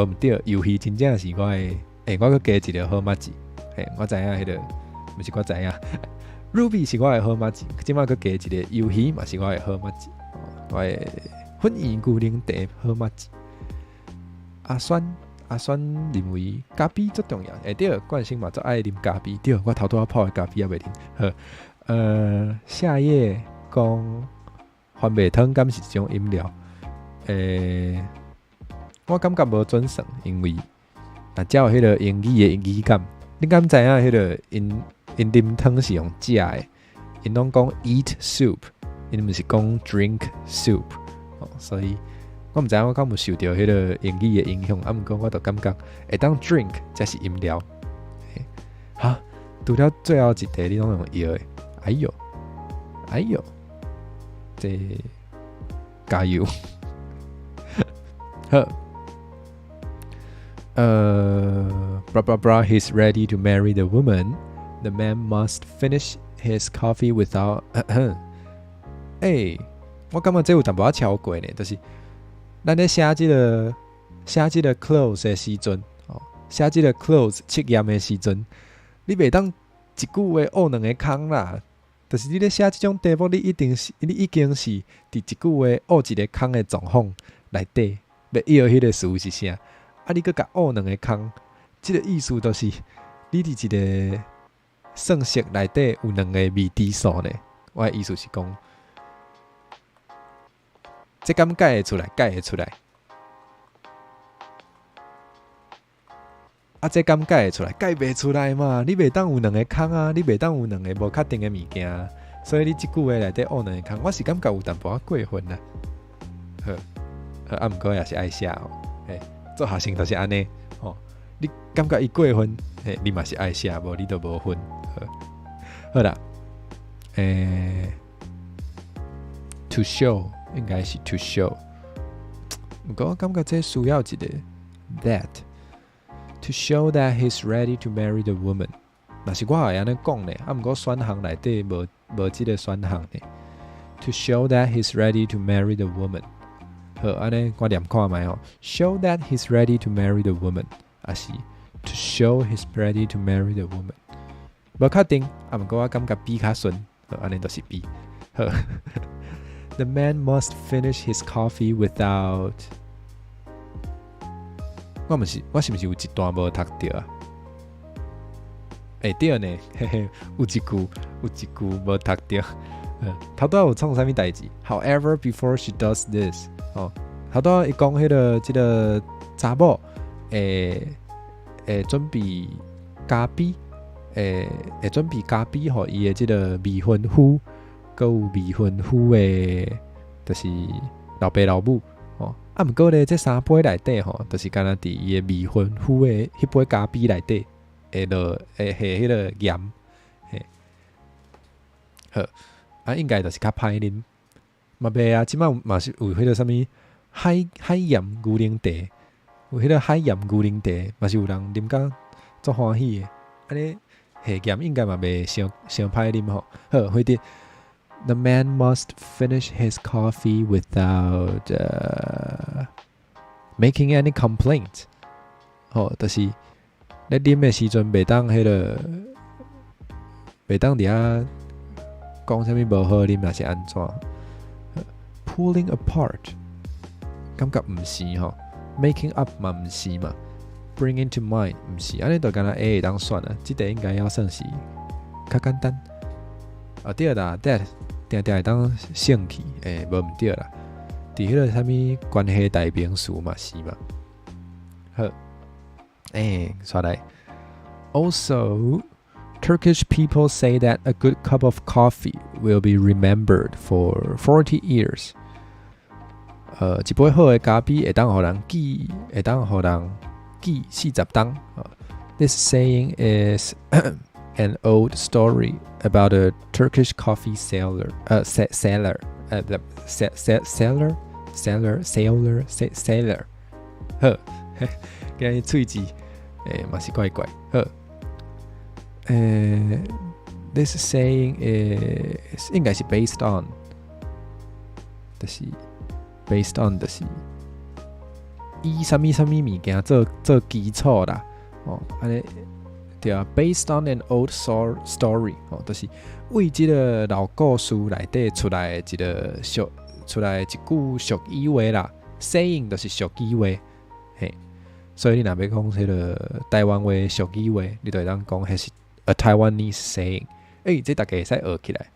毋对，游戏真正是我的。我佮加一个好麻子，我知影迄个，毋是我知影，Ruby 是我的好麻子，即摆佮加一个游戏嘛是我的好麻子，我的粉圆牛奶茶好麻子。阿酸认为咖啡最重要。对，冠生嘛最爱啉咖啡。对，我头拄仔泡的咖啡也袂啉。夏夜讲番麦汤敢是一种饮料？我感觉无准算，因为若只有迄个英语的语感，你敢知影迄个因啉汤是用食的？因拢讲 eat soup， 因毋是讲 drink soup，所以我毋知影我敢有受到迄个英语的影响，毋过我就感觉会当 drink 才是饮料。哈，除了最后一题你拢用摇的，哎呦，这加油！好。He's ready to marry the woman. The man must finish his coffee without 我感觉这有淡薄仔超过呢，就是咱咧写这个 close 的时阵，写这个 close 测验的时阵，你袂当一句话学两个空啦。就是你咧写这种题目，你已经是伫一句话学一个空的状况内底，要要迄个词是啥？你搁甲学两个空，即个意思就是你伫一个算式内底有两个未知数呢。我的意思是讲，这敢解会出来？这敢解会出来？解袂出来嘛？你袂当有两个空啊！你袂当有两个无确定的物件啊！所以你即句话内底学两个空，我是感觉有淡薄仔过分啦。好，毋过也是爱写哦。做学生就是安尼，你感觉伊过分，你嘛是爱写，无你就无分。好啦，to show 应该是 to show， 不过我感觉这需要一个 that to show that he's ready to marry the woman。若是我会安尼讲呢，不过选项内底无即个选项呢。To show that he's ready to marry the woman。好，安尼我念看卖。Show that he's ready to marry the woman， 还是 to show he's ready to marry the woman？ 无确定，不过我感觉 B 较顺。好，安尼就是 B。好，The man must finish his coffee without。我是毋是有一段无读到啊？对呢，有一句无读到。头拄有创啥物代志 ？However, before she does this， 头拄伊讲迄个即个查某会准备咖啡，会准备咖啡，互伊的即个未婚夫，佮有未婚夫的，就是老爸老母。毋过咧，这三杯内底就是敢若伫伊的未婚夫的迄杯咖啡内底，会下迄个盐，好，应该就是较歹啉，嘛袂啊，即摆嘛是有迄个啥物海盐牛奶茶，有迄个海盐牛奶茶，嘛是有人啉甲足欢喜的，安尼下盐应该嘛袂伤歹啉吼。好，回滴。The man must finish his coffee without making any complaint。就是咧啉的时阵，袂当伫遐讲啥物无好啉，还是安怎 ？Pulling apart， 感觉毋是吼 ，making up 嘛毋是嘛 ，bringing to mind 毋是，安尼就敢若 A 会当算啊，即个应该要算是较简单。对啦 ，that 定会当升起，无毋对啦。伫迄个啥物关系代名词嘛是嘛。好，刷来。Also, Turkish people say that a good cup of coffee will be remembered for 40 years. 一杯好的咖啡会当互人记40冬。This saying is an old story about a Turkish coffee seller. 好，今日喙字嘛是怪怪。好，this saying is 应该是 based on， 就是 based on 就是以啥物物件做基础啦。安尼对啊 ，based on an old story， 就是为即个老故事内底出来一句俗语话啦。saying 就是俗语话，嘿。所以你若要讲迄个台湾话、俗语话，你就会当讲迄是 a Taiwanese saying。这大家会使学起来，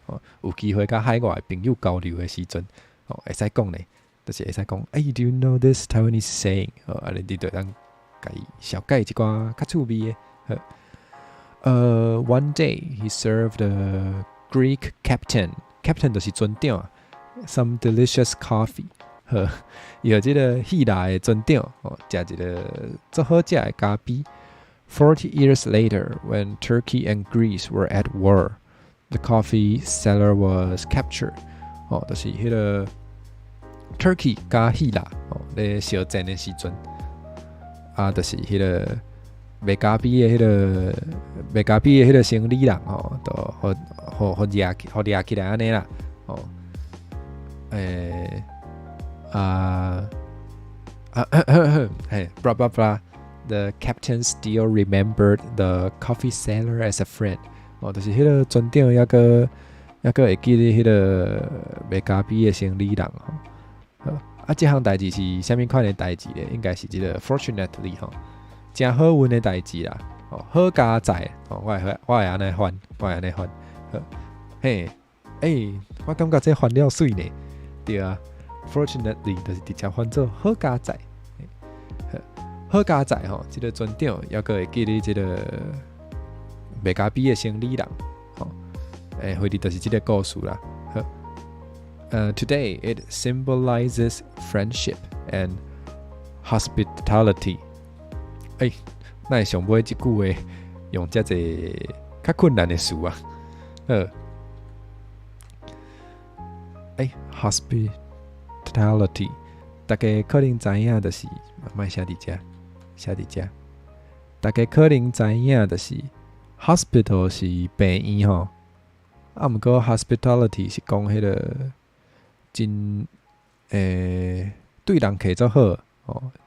有机会甲海外朋友交流的时阵，会使讲呢，就是会使讲，Do you know this Taiwanese saying？ 安尼你就当甲伊小解一寡较趣味的。One day he served a Greek captain 就是船长啊 ，some delicious coffee。伊有即个希腊的船长，食一个足好食的咖啡。40 years later, when Turkey and Greece were at war, the coffee seller was captured. 就是迄个 Turkey 加希腊咧相战的时阵，就是迄个卖咖啡的迄个生理人都好掠起来安尼啦。blah blah blah。The captain still remembered the coffee seller as a friend。就是迄个船长抑个会记得迄个卖咖啡的生理人这项代志是啥物款的代志咧？应该是即个 fortunately 真好运的代志啦。好加载我会安尼翻，我感觉这翻了水呢。对啊 ，fortunately 就是直接翻做好加载。好加载这个船长抑个会记得即个卖咖啡的生理人回忆就是即个故事啦。Today it symbolizes friendship and hospitality。那会上尾即句话用遮济较困难的词啊。hospitality， 大家可能知影就是莫写伫遮。大家可能知影就是 hospital 是病院毋过 hospitality 是讲迄个真对人客足好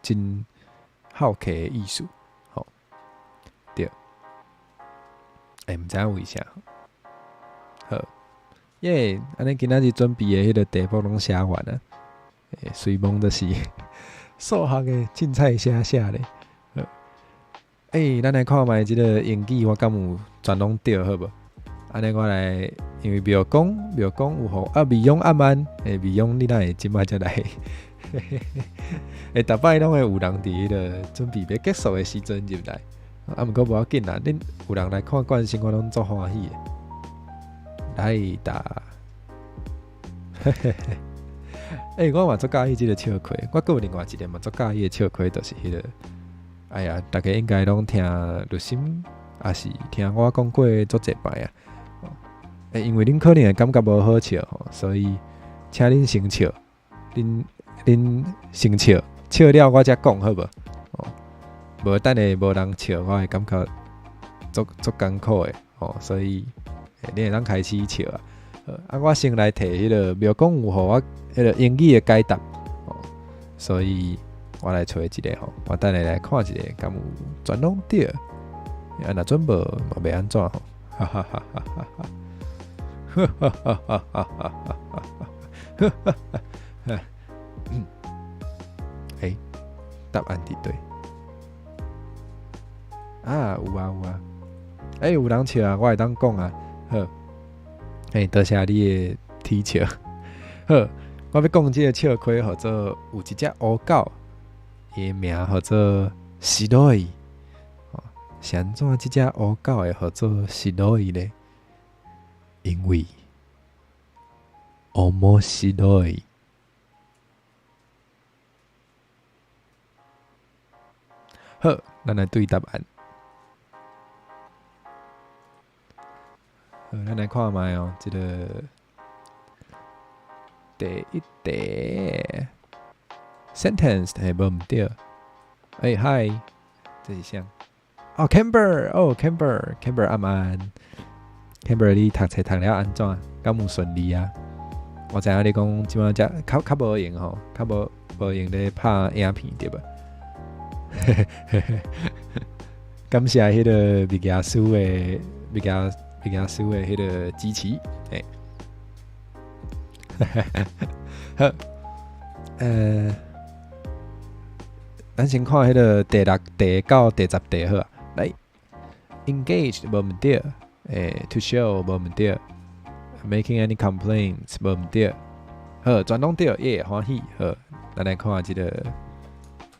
真好客的意思对。毋知影为啥好安尼今仔日准备的迄个题目拢写完啊。随梦就是数学的凊彩写咧。咱来看卖即个英语，我敢有全拢对好无？安尼我来，因为庙讲有好美容暗暗，美容你哪会即摆才来？逐摆拢会有人伫迄个准备要结束的时阵入来，毋过无要紧啦，恁有人来看惯性，我拢足欢喜的。来打，我嘛足喜欢即个笑亏，我还有另外一个嘛足喜欢的笑亏，就是迄个。大家应该拢听律心，也是听我讲过足侪摆啊。因为恁可能会感觉无好笑，所以请恁先笑，恁先笑，笑了我才讲好无？无等下无人笑，我会感觉足艰苦的所以恁会当开始笑啊。我先来摕迄个庙公有互我迄个英语的解答所以。我来找一个我等下来看一个，敢有全拢对？若准无嘛袂安怎哈哈哈哈哈哈哈哈哈哈哈哈！答案伫对有啊，有人笑啊，我会当讲啊，好，多谢你的提笑。好，我要讲即个笑亏，或者有一只乌狗。伊名叫做史多伊，是安怎即只乌狗会叫做史多伊呢？因为面白い。好，咱来对答案。好，咱来看卖这个第一题。sentence 无毋对。嗨，这是啥？Camber 暗暗 ，Camber 你读册读了安怎？敢有顺利啊？我知影你讲即摆只较无用较无用咧拍影片对吧？感谢迄个毕加索的迄个支持，好，咱先看迄个第6题到第10题好啊。来 ，engaged 无毋对，to show 无毋对 ，making any complaints 无毋对，好，全拢对，耶，欢喜，好，咱来看即个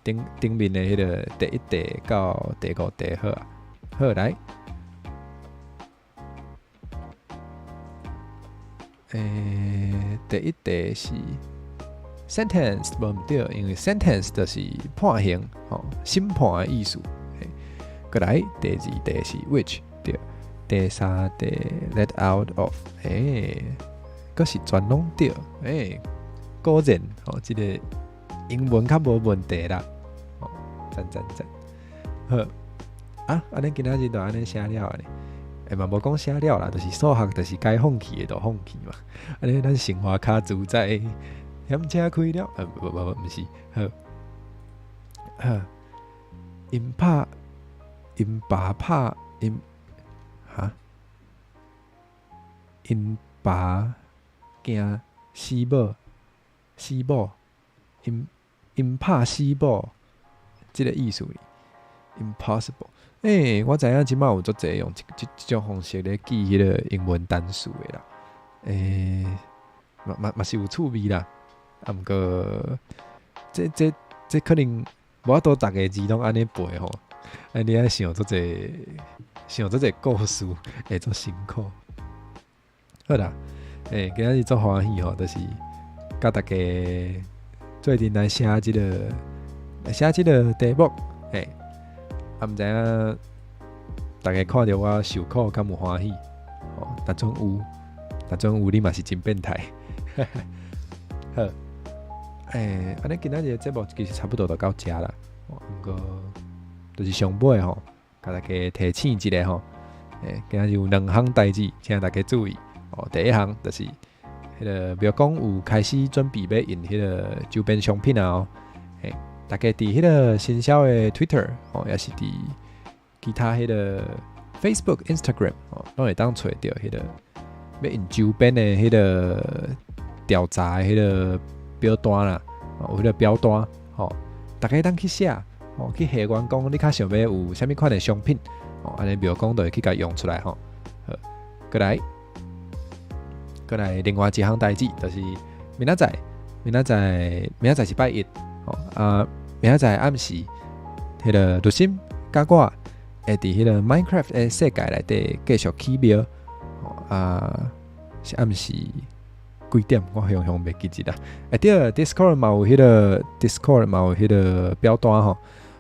顶面的迄个第1题到第5题好啊。好，来，第1题是 sentence 无毋对，因为 sentence 就是判刑，审判的意思。过来，第2题是 which 对，第3题 let out of，佫是全拢对，果然，即个英文较无问题啦，赞。好，啊，安尼今仔日就安尼写了安尼，嘛无讲写了啦，就是数学就是该放弃的就放弃嘛，安尼咱生活较自在。险车开了，毋是，好，因爸惊死某，因拍死某，即个意思哩 ，impossible。我知影即摆有足侪用即种方式咧记迄个英文单词的啦，嘛是有趣味啦。啊，毋过这可能无法度逐个字拢安尼背吼，你爱想足侪故事，会足辛苦。好啦，今仔日足欢喜吼，就是甲大家做阵来写即个题目，毋知影大家看着我受苦敢有欢喜？但总有，你嘛是真变态。好。安尼今仔日的节目其实差不多就到遮啦。毋过就是上尾吼，甲大家提醒一下吼。今仔日有2项代志，请大家注意。第1项就是迄个庙公有开始准备要印迄个周边商品啊。大家伫迄个新销的 Twitter 也是伫其他迄个 Facebook、Instagram 拢会当找到迄个要印周边的迄个调查的迄个表单啦，有迄个表单，大家当去写，去下员讲你较想要有啥物款的商品，安尼庙公就会去甲用出来吼。过来，另外一项代志就是明仔载是拜1，明仔载暗时，迄个律心甲我会伫迄个 Minecraft 的世界内底继续起庙，是暗时。几点？我向袂记得啦。对 ，Discord 嘛有迄个表单吼。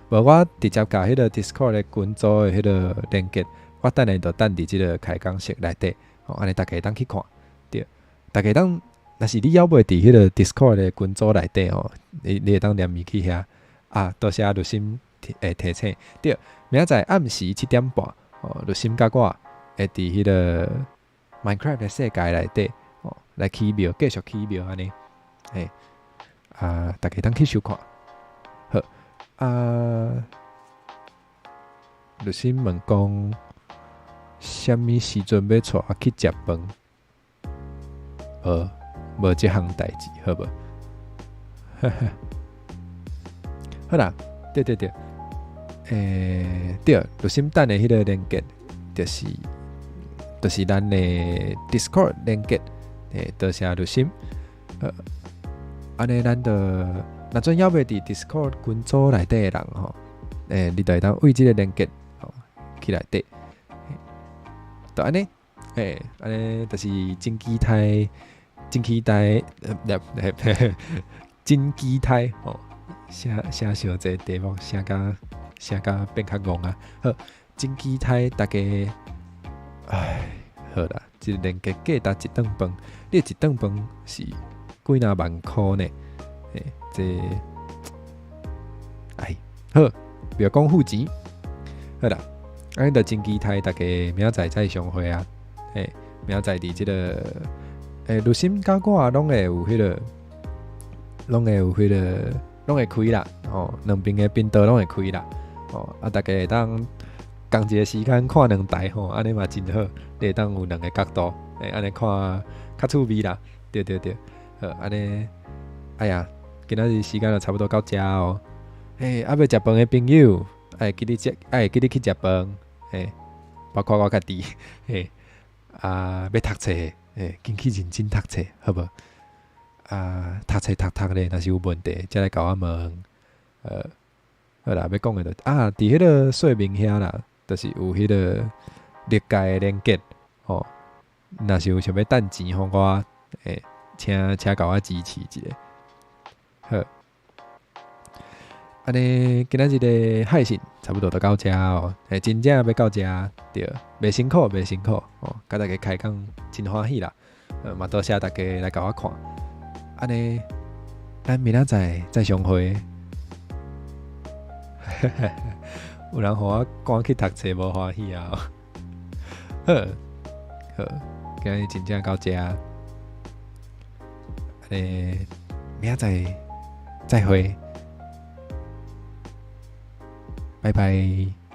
无我直接甲迄个 Discord 的群组的迄个连结，我等下就等伫即个开讲室内底，安尼大家当去看。对，大家当，若是你还袂伫迄个 Discord 的群组内底你会当连咪去遐多谢律心提醒。对，明仔载暗时7点半，律心甲我会伫迄个 Minecraft 的世界内底。来起庙，继续起庙安尼，大家当去收看。好，律师问讲，啥物时阵要带我去食饭？无即项代志，好无？好啦，对，对，律师等的迄个连结，就是咱的 Discord 连结。多谢律心，安尼咱就若准要袂伫 Discord 群组内底的人吼，你就会当为即个连结去内底，就安尼，安尼就是真期待，真期待写小济题目，写甲变较戆啊，好，真期待大家，好啦。一个连结价值一顿饭，你一顿饭是几若万箍呢？好，不要讲付钱，好啦，安尼就真期待大家明仔载再相会啊！明仔载伫即个律心甲我拢会有迄个，拢会开啦，两边的频道拢会开啦，大家会当。同一个时间看2台安尼嘛真好，你会当有2个角度，安尼看较趣味啦。对，安尼，哎呀，今仔日时间就差不多到遮哦。要食饭的朋友，会记得去食饭，包括我家己，要读册，紧去认真读册，好无？读册读咧，若是有问题，才来甲我问。好啦，要讲的伫迄个说明遐啦，就是有迄个历届的连结，若是有想要趁钱互我，请甲我支持一下。好，安尼今仔日的海信差不多就到遮哦，真正要到遮，对，袂辛苦，甲大家开讲真欢喜啦，嘛多谢大家来甲我看，安尼咱明仔载再相会。有人互我赶去读册无欢喜啊！好，今日真正到遮，明仔载再会，拜拜。